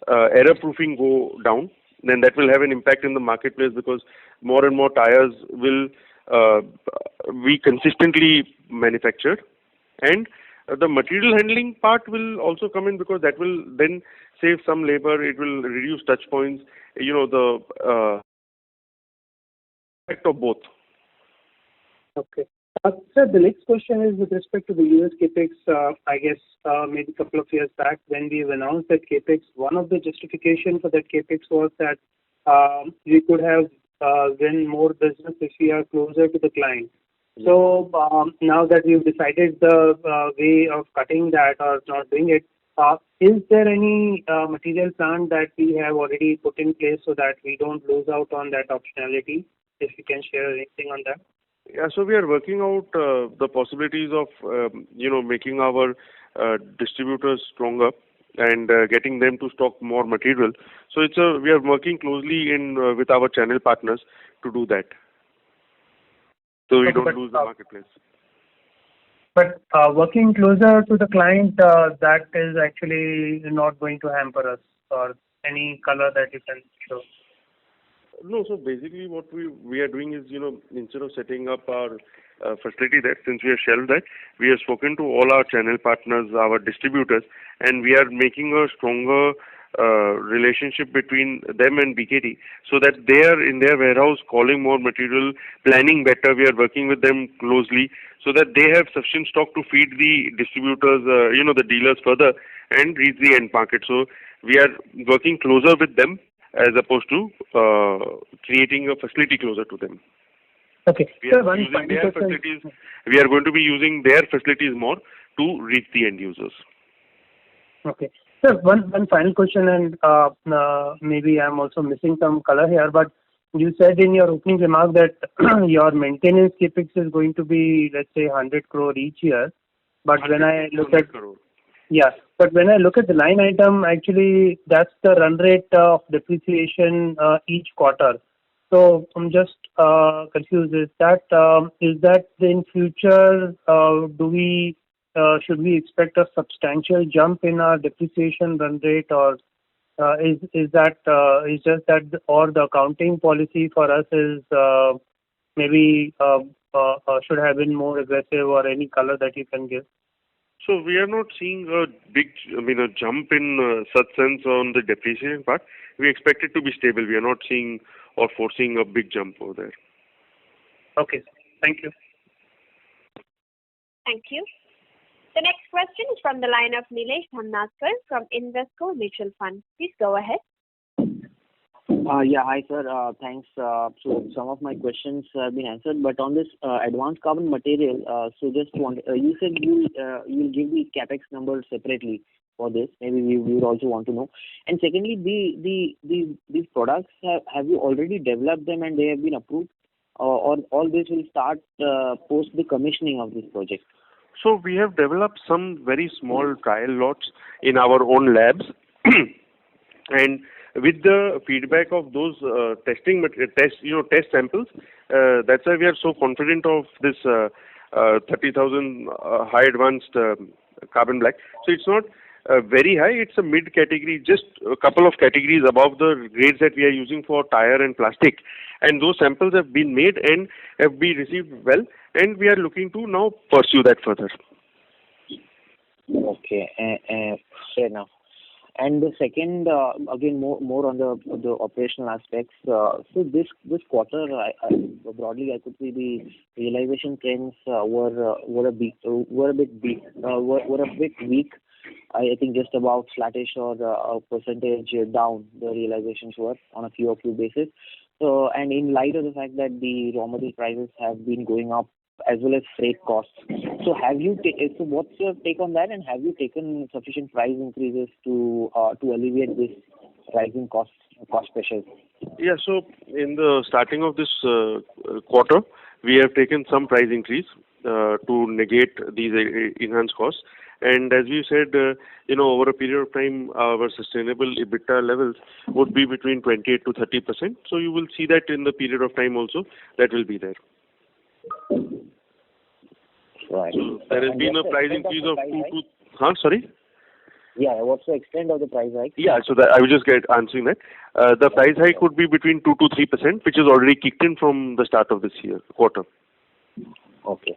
error proofing go down. Then that will have an impact in the marketplace, because more and more tires will be consistently manufactured. And the material handling part will also come in, because that will then save some labor. It will reduce touch points, the effect of both. Okay. Sir, the next question is with respect to the US CAPEX. I guess maybe a couple of years back when we've announced that CAPEX, one of the justification for that CAPEX was that we could have win more business if we are closer to the client. So now that we've decided the way of cutting that or not doing it, Is there any material plan that we have already put in place so that we don't lose out on that optionality? If you can share anything on that. Yeah, so we are working out the possibilities of making our distributors stronger and getting them to stock more material. So we are working closely with our channel partners to do that, so we don't lose the marketplace. But working closer to the client, that is actually not going to hamper us, or any color that you can show. No, so basically what we are doing is, instead of setting up our facility there, since we have shelved that, we have spoken to all our channel partners, our distributors, and we are making a stronger relationship between them and BKT, so that they are in their warehouse calling more material, planning better. We are working with them closely so that they have sufficient stock to feed the distributors, the dealers further and reach the end market. So we are working closer with them as opposed to creating a facility closer to them. Okay. We are going to be using their facilities more to reach the end users. Okay. Sir, one final question, and maybe I'm also missing some color here, but you said in your opening remark that your maintenance capex is going to be, let's say, 100 crore each year. But when I look at but when I look at the line item, actually that's the run rate of depreciation each quarter. So I'm just confused. Is that in future? Should we expect a substantial jump in our depreciation run rate, or is just that, or the accounting policy for us is maybe should have been more aggressive, or any color that you can give? So we are not seeing a jump in such sense on the depreciation part. We expect it to be stable. We are not seeing or foreseeing a big jump over there. Okay. Thank you. Thank you. The next question is from the line of Nilesh Dhamnaskar from Invesco Mutual Fund. Please go ahead. Hi sir. Thanks. So some of my questions have been answered, but on this advanced carbon material, you said you'll give the capex numbers separately for this. Maybe we would also want to know. And secondly, these products, have you already developed them and they have been approved, or all this will start post the commissioning of this project? So we have developed some very small trial lots in our own labs, and with the feedback of those test samples, that's why we are so confident of this 30,000 high advanced carbon black. So it's not very high; it's a mid category, just a couple of categories above the grades that we are using for tire and plastic. And those samples have been made and have been received well, and we are looking to now pursue that further. Okay, fair enough. And the second, again, more on the operational aspects. So this quarter, broadly, I could see the realization trends were a bit weak. I think just about flattish or a percentage down. The realizations were on a QoQ basis. So, and in light of the fact that the raw material prices have been going up, as well as freight costs. So what's your take on that, and have you taken sufficient price increases to alleviate this rising cost pressures? Yeah, so in the starting of this quarter, we have taken some price increase to negate these enhanced costs. And as you said, over a period of time, our sustainable Ebitda levels would be between 28 to 30%. So you will see that in the period of time also, that will be there. Right. So there has been a price increase of 2 to... sorry? Yeah, what's the extent of the price hike? Yeah, so I will just get answering that. The price hike would be between 2 to 3%, which is already kicked in from the start of this quarter. Okay,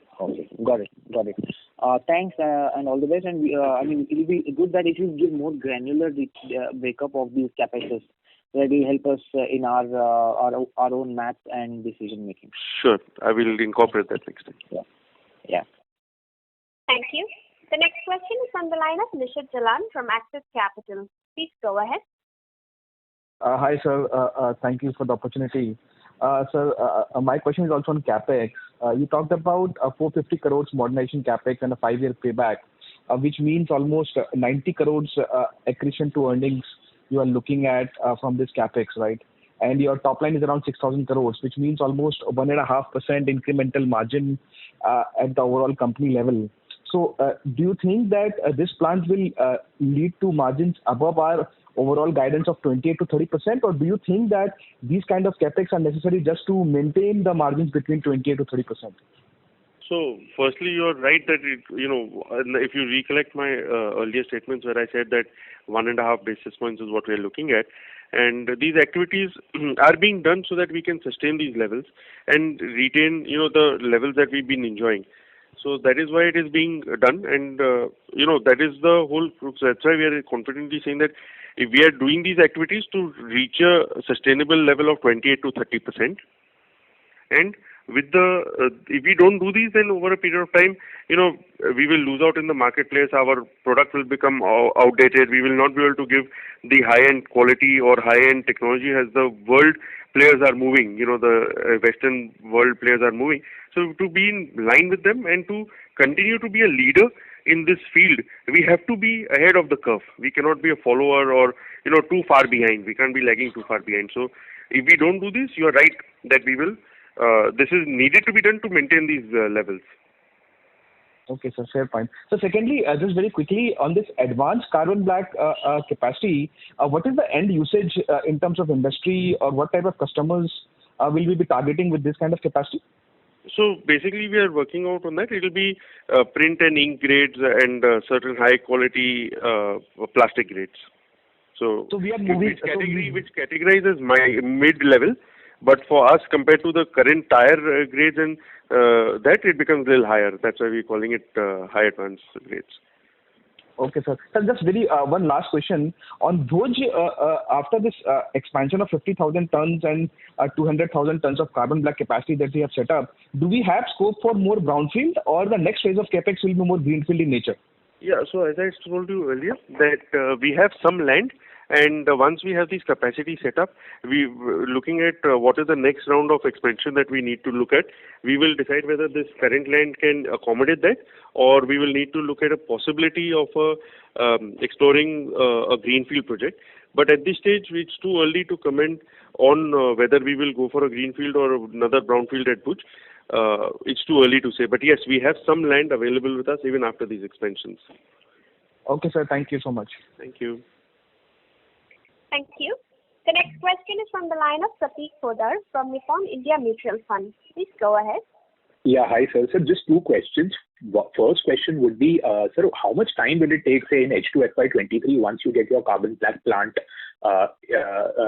got it. Thanks and all the best. And it will be good that if you give more granular breakup of these capexes, that will help us in our own math and decision making. Sure, I will incorporate that next time. Yeah. Thank you. The next question is from the line of Nishit Jalan from Axis Capital. Please go ahead. Hi, sir. Thank you for the opportunity. Sir, my question is also on capex. You talked about a 450 crores modernization capex and a 5-year payback. which means almost 90 crores accretion to earnings you are looking at from this capex, right? And your top line is around 6,000 crores, which means almost 1.5% incremental margin at the overall company level. So do you think that this plant will lead to margins above our overall guidance of 28 to 30%, or do you think that these kind of capex are necessary just to maintain the margins between 28 to 30%? So, firstly, you're right that if you recollect my earlier statements where I said that 1.5 basis points is what we are looking at, and these activities are being done so that we can sustain these levels and retain, the levels that we've been enjoying. So that is why it is being done, and that is the whole. So that's why we are confidently saying that if we are doing these activities to reach a sustainable level of 28 to 30%, and with if we don't do these, then over a period of time, we will lose out in the marketplace. Our product will become outdated. We will not be able to give the high-end quality or high-end technology as the world players are moving. The Western world players are moving. So to be in line with them and to continue to be a leader in this field, we have to be ahead of the curve. We cannot be a follower or too far behind. We can't be lagging too far behind. So if we don't do this, you are right that we will. This is needed to be done to maintain these levels. Okay, sir, fair point. So secondly, just very quickly on this advanced carbon black capacity, what is the end usage in terms of industry, or what type of customers will we be targeting with this kind of capacity? So basically, we are working out on that. It will be print and ink grades and certain high quality plastic grades. So we are moving which categorizes my mid level. But for us, compared to the current tire grades and that, it becomes a little higher. That's why we're calling it high advanced grades. Okay, sir. Sir, just very one last question. On Bhuj, after this expansion of 50,000 tons and 200,000 tons of carbon black capacity that we have set up, do we have scope for more brownfield, or the next phase of capex will be more greenfield in nature? Yeah, so as I told you earlier, that we have some land, and once we have these capacity set up, we looking at what is the next round of expansion that we need to look at. We will decide whether this current land can accommodate that, or we will need to look at a possibility of exploring a greenfield project. But at this stage, it's too early to comment on whether we will go for a greenfield or another brownfield at Bhuj. It's too early to say. But yes, we have some land available with us even after these expansions. Okay, sir. Thank you so much. Thank you. Thank you. The next question is from the line of Prateek Podar from Nippon India Mutual Fund. Please go ahead. Yeah, hi sir. Sir, just two questions. First question would be, sir, how much time will it take, say, in H2FY23 once you get your carbon black plant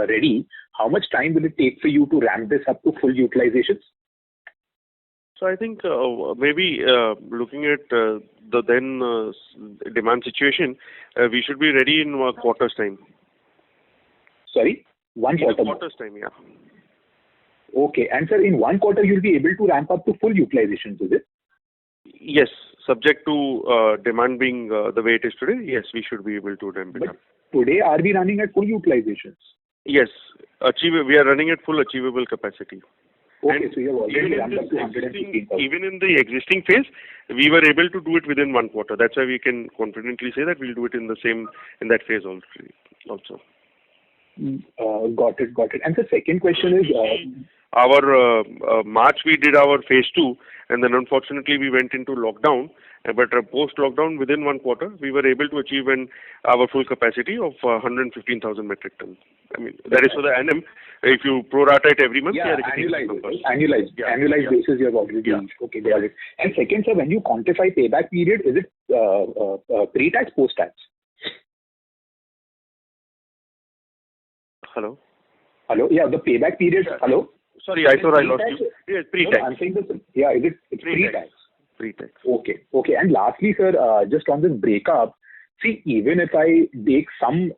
ready? How much time will it take for you to ramp this up to full utilizations? So I think maybe looking at the then demand situation, we should be ready in a quarter's time. Sorry? One quarter? In a quarter's time, yeah. Okay. And sir, in 1 quarter, you'll be able to ramp up to full utilizations, is it? Yes. Subject to demand being the way it is today, yes, we should be able to ramp it up. Today, are we running at full utilizations? Yes. We are running at full achievable capacity. Okay, so you have already ramped up to 115,000. Even in the existing phase, we were able to do it within 1 quarter. That's why we can confidently say that we'll do it in that phase also. Got it. And the second question is... Our March we did our phase 2, and then unfortunately we went into lockdown. But post-lockdown, within 1 quarter, we were able to achieve our full capacity of 115,000 metric tons. I mean, that is for the annum. If you prorate it every month, annualized basis you have already reached. Okay, got it. And second, sir, when you quantify payback period, is it pre-tax, post-tax? Hello? Yeah, the payback period. Hello? Sorry, I thought I lost you. Yes, pre-tax. No, I'm saying this. Yeah, it's pre-tax. Pre-tax. Okay. And lastly, sir, just on this breakup, see, even if I take some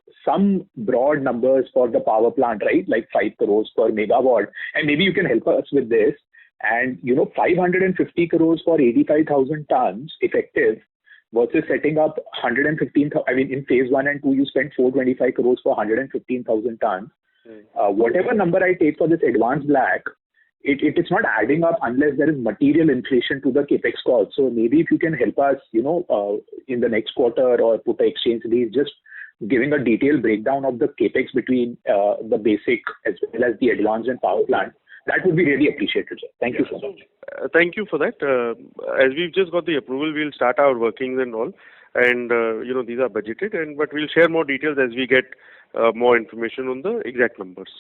broad numbers for the power plant, right, like 5 crores per megawatt, and maybe you can help us with this, and 550 crores for 85,000 tons effective versus setting up 115,000. I mean, in phase 1 and 2, you spent 425 crores for 115,000 tons. Whatever number I take for this advanced black, it's not adding up unless there is material inflation to the capex cost. So maybe if you can help us, in the next quarter or put the exchange release, just giving a detailed breakdown of the capex between the basic as well as the advanced and power plant, that would be really appreciated, sir. Thank you so much. Thank you for that. As we've just got the approval, we'll start our workings and all. And, these are budgeted, but we'll share more details as we get more information on the exact numbers.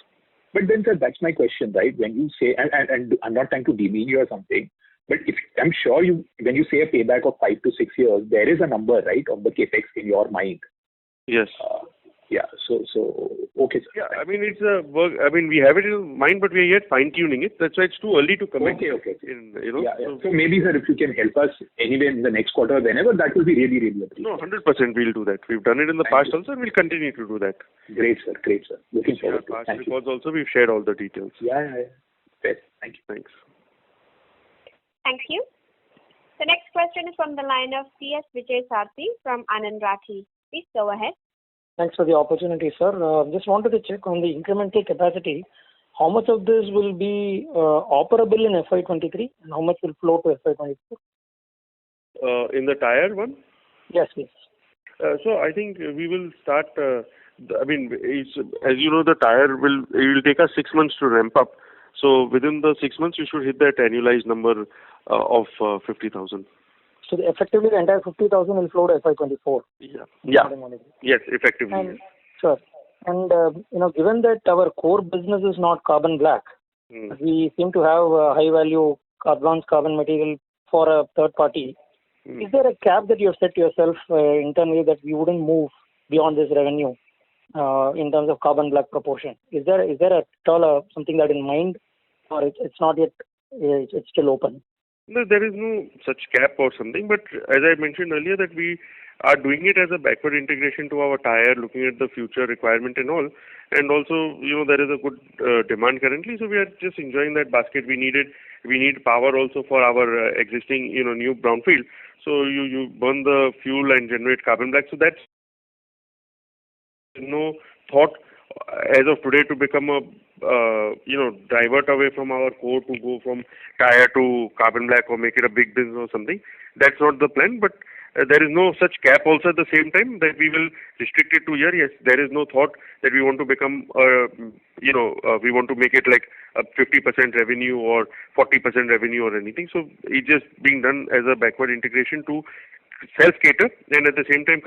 But then, sir, that's my question, right? When you say, and I'm not trying to demean you or something, but if I'm sure when you say a payback of 5 to 6 years, there is a number, right, of the capex in your mind. Yes. So okay, sir. Yeah, I mean, it's a work. I mean, we have it in mind, but we are yet fine-tuning it. That's why it's too early to comment. Okay. So maybe, sir, if you can help us anyway in the next quarter or whenever, that will be really, really appreciated. No, 100% we'll do that. We've done it in the past also, and we'll continue to do that. Great, sir. Looking forward to it. Past reports also, we've shared all the details. Yeah. Fair. Thank you. Thanks. Thank you. The next question is from the line of C.S. Vijay Sarthi from Anand Rathi. Please go ahead. Thanks for the opportunity, sir. Just wanted to check on the incremental capacity. How much of this will be operable in FY23 and how much will flow to FY24? In the tire one? Yes, please. So I think we will start. As you know, the tire it will take us 6 months to ramp up. So within the 6 months, you should hit that annualized number of 50,000. So effectively, the entire 50,000 will flow to FY24. Yeah. Yes, effectively. Sure. And given that our core business is not carbon black, we seem to have a high value advanced carbon material for a third party. Is there a cap that you have set to yourself internally that we wouldn't move beyond this revenue in terms of carbon black proportion? Is there at all something that in mind, or it's not yet? It's still open? No, there is no such cap or something, but as I mentioned earlier that we are doing it as a backward integration to our tire, looking at the future requirement and all. And also, there is a good demand currently, so we are just enjoying that basket. We need power also for our existing, new brownfield. So you burn the fuel and generate carbon black. So that's no thought as of today to become a divert away from our core to go from tire to carbon black or make it a big business or something. That's not the plan, but there is no such cap also at the same time that we will restrict it to here. Yes, there is no thought that we want to become, we want to make it like a 50% revenue or 40% revenue or anything. So it's just being done as a backward integration to self-cater and at the same time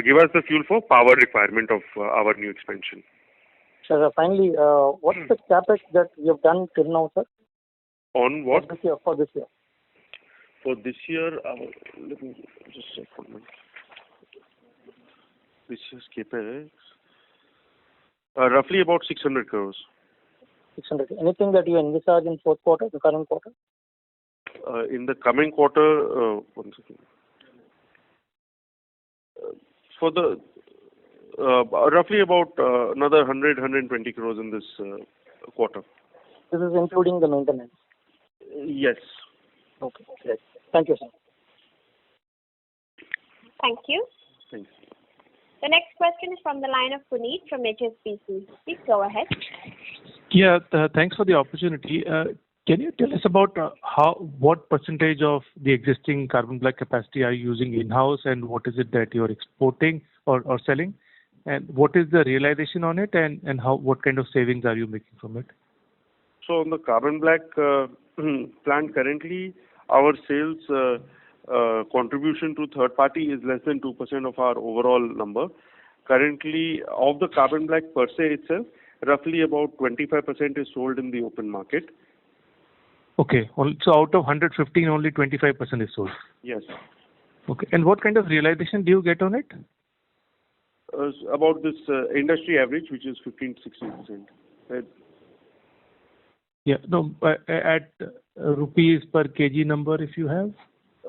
give us the fuel for power requirement of our new expansion. Sir, finally, what's the capex that you have done till now, sir? On what? For this year. For this year, let me just check for a minute. This year's capex, roughly about 600 crores. 600. Anything that you envisage in fourth quarter, the current quarter? In the coming quarter, one second. For the roughly about another 120 crores in this quarter. This is including the maintenance? Yes. Okay, great. Thank you, sir. Thank you. Thanks. The next question is from the line of Puneet from HSBC. Please go ahead. Yeah, thanks for the opportunity. Can you tell us about what percentage of the existing carbon black capacity are you using in-house, and what is it that you're exporting or selling? And what is the realization on it, and what kind of savings are you making from it? So on the carbon black plant currently, our sales contribution to third party is less than 2% of our overall number. Currently, of the carbon black per se itself, roughly about 25% is sold in the open market. Okay, so out of 115, only 25% is sold? Yes. Okay, and what kind of realization do you get on it? About this industry average, which is 15-16%. Yeah, no, at rupees per kg number, if you have?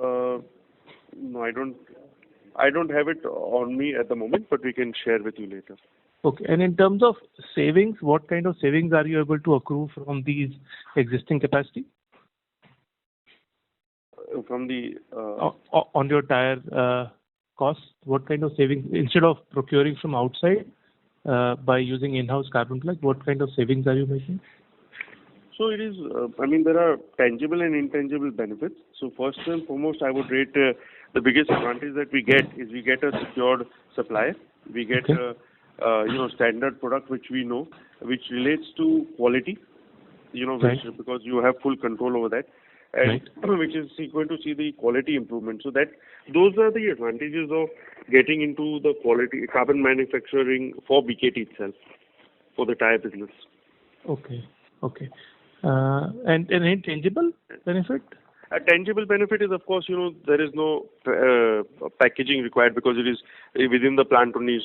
No, I don't have it on me at the moment, but we can share with you later. Okay, and in terms of savings, what kind of savings are you able to accrue from these existing capacity? From the on your tire costs, what kind of savings, instead of procuring from outside by using in-house carbon black, what kind of savings are you making? So it is, there are tangible and intangible benefits. So first and foremost, I would rate the biggest advantage that we get is we get a secured supply. We get standard product which we know, which relates to quality, because you have full control over that, and which is going to see the quality improvement. So those are the advantages of getting into the quality carbon manufacturing for BKT itself, for the tire business. Okay. And an intangible benefit? A tangible benefit is, of course, there is no packaging required because it is within the plant only is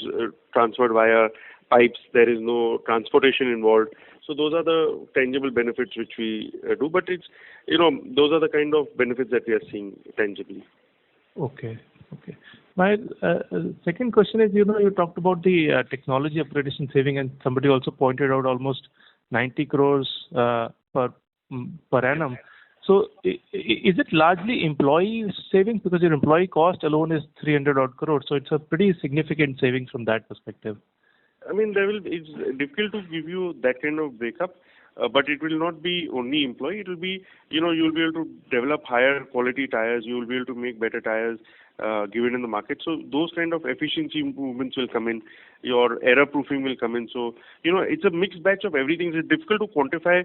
transferred via pipes. There is no transportation involved. So those are the tangible benefits which we do. But it's, those are the kind of benefits that we are seeing tangibly. Okay. My second question is, you talked about the technology upgradation saving, and somebody also pointed out almost 90 crores per annum. So is it largely employee savings, because your employee cost alone is 300 odd crores? So it's a pretty significant savings from that perspective. It's difficult to give you that kind of breakup, but it will not be only employee. It will be, you'll be able to develop higher quality tires. You will be able to make better tires given in the market. So those kind of efficiency improvements will come in. Your error proofing will come in. So, it's a mixed batch of everything. It's difficult to quantify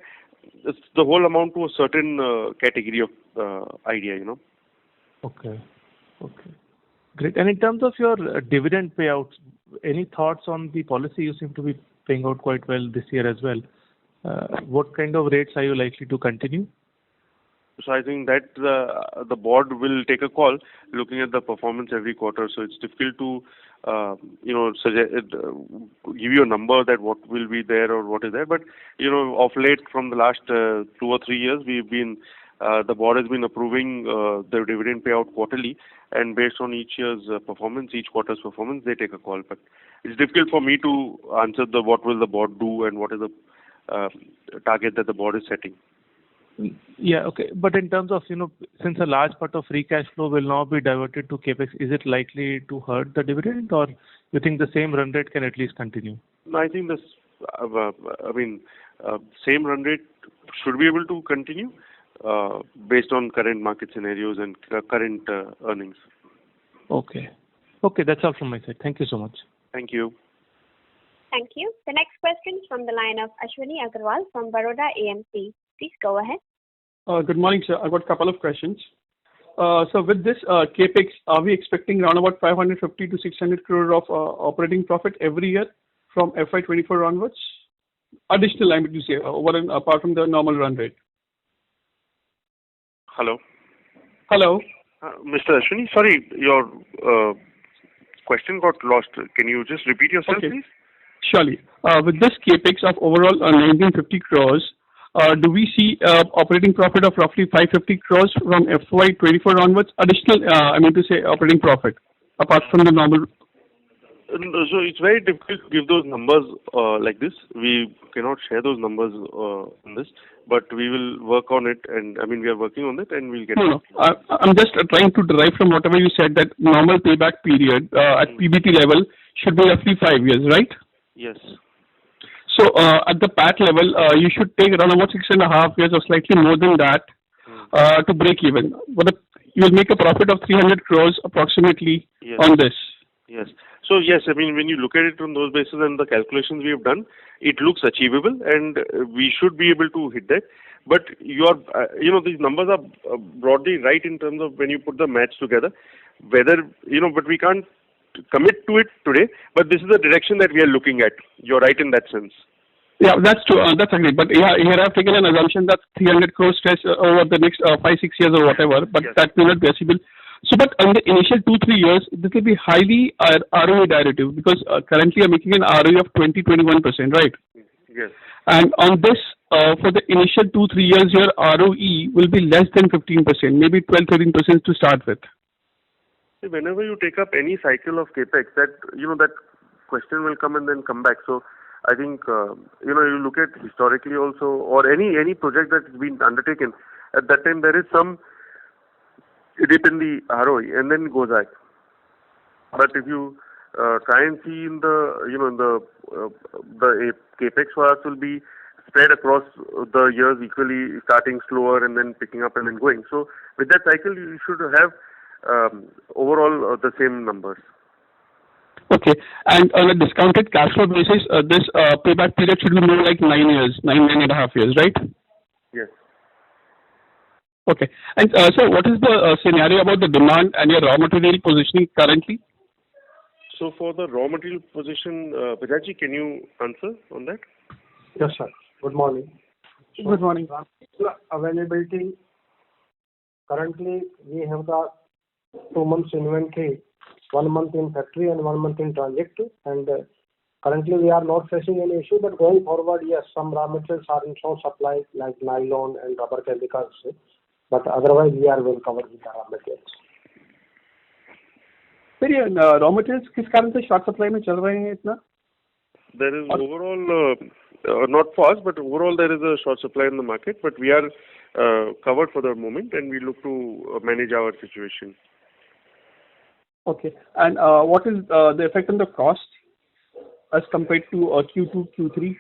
the whole amount to a certain category of idea, Okay. Great. And in terms of your dividend payouts, any thoughts on the policy? You seem to be paying out quite well this year as well. What kind of rates are you likely to continue? So I think that the board will take a call looking at the performance every quarter. So it's difficult to give you a number that what will be there or what is there. But of late, from the last 2 or 3 years, we've been the board has been approving the dividend payout quarterly, and based on each year's performance, each quarter's performance, they take a call. But it's difficult for me to answer what will the board do and what is the target that the board is setting. Yeah, okay. But in terms of, since a large part of free cash flow will now be diverted to CAPEX, is it likely to hurt the dividend, or you think the same run rate can at least continue? No, I think same run rate should be able to continue based on current market scenarios and current earnings. Okay, that's all from my side. Thank you so much. Thank you. Thank you. The next question is from the line of Ashwini Agarwal from Baroda AMC. Please go ahead. Good morning, sir. I've got a couple of questions. So with this CAPEX, are we expecting around about 550 to 600 crore of operating profit every year from FY24 onwards? Additional, I mean to say, over and apart from the normal run rate. Hello. Mr. Ashwini, sorry, your question got lost. Can you just repeat yourself, please? Surely. With this CAPEX of overall 1950 crores, do we see operating profit of roughly 550 crores from FY24 onwards? Additional, I mean to say, operating profit, apart from the normal. So it's very difficult to give those numbers like this. We cannot share those numbers on this, but we will work on it, and we are working on it, and we'll get. No. I'm just trying to derive from whatever you said, that normal payback period at PBT level should be roughly 5 years, right? Yes. So at the PAT level, you should take around about 6.5 years or slightly more than that to break even. But you will make a profit of 300 crores approximately on this. Yes. So yes, when you look at it on those bases and the calculations we have done, it looks achievable, and we should be able to hit that. But these numbers are broadly right in terms of when you put the maths together. Whether but we can't commit to it today. But this is the direction that we are looking at. You're right in that sense. Yeah, that's true. That's agreed. But here I've taken an assumption that 300 crores stretch over the next 5-6 years or whatever. But that may not be possible. So, but in the initial 2-3 years, this will be highly ROE dilutive, because currently I'm making an ROE of 20-21%, right? Yes. And on this, for the initial 2-3 years, your ROE will be less than 15%, maybe 12-13% to start with. Whenever you take up any cycle of CAPEX, that question will come and then come back. So I think you look at historically also, or any project that's been undertaken, at that time there is some dip in the ROE and then it goes back. But if you try and see in the CAPEX for us will be spread across the years equally, starting slower and then picking up and then going. So with that cycle, you should have overall the same numbers. Okay. And on a discounted cash flow basis, this payback period should be more like 9 years, 9.5 years, right? Yes. Okay. And sir, what is the scenario about the demand and your raw material positioning currently? So for the raw material position, Bajaj, can you answer on that? Yes, sir. Good morning. Good morning. Availability. Currently, we have the 2 months inventory, 1 month in factory and 1 month in transit. And currently, we are not facing any issue. But going forward, yes, some raw materials are in short supply, like nylon and rubber chemicals. But otherwise, we are well covered with the raw materials. Sir ये raw materials किस कारण से short supply में चल रहे हैं इतना? There is overall, not for us, but overall there is a short supply in the market, but we are covered for the moment and we look to manage our situation. Okay. And what is the effect on the cost as compared to Q2, Q3?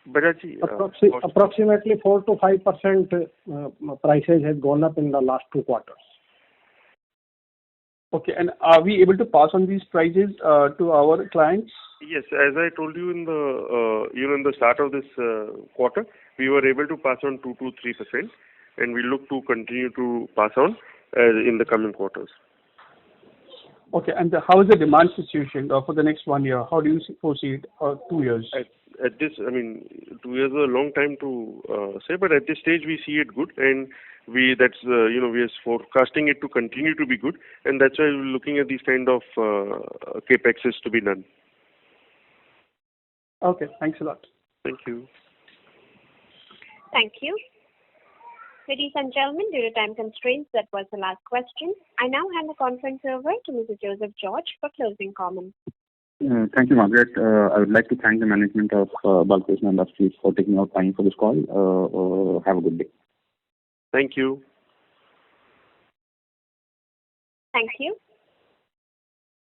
Bajaj, approximately 4 to 5% prices has gone up in the last 2 quarters. Okay. And are we able to pass on these prices to our clients? Yes, as I told you in the in the start of this quarter, we were able to pass on 2 to 3%, and we look to continue to pass on in the coming quarters. Okay, and how is the demand situation for the next 1 year? How do you foresee it, or 2 years? At this, 2 years is a long time to say, but at this stage we see it good, and we are forecasting it to continue to be good, and that's why we're looking at these kind of capexes to be done. Okay, thanks a lot. Thank you. Thank you. Ladies and gentlemen, due to time constraints, that was the last question. I now hand the conference over to Mr. Joseph George for closing comments. Thank you, Margaret. I would like to thank the management of Balkrishna Industries for taking out time for this call. Have a good day. Thank you. Thank you.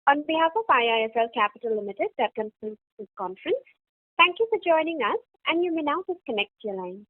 On behalf of IIFL Capital Limited, that concludes this conference. Thank you for joining us, and you may now disconnect your line.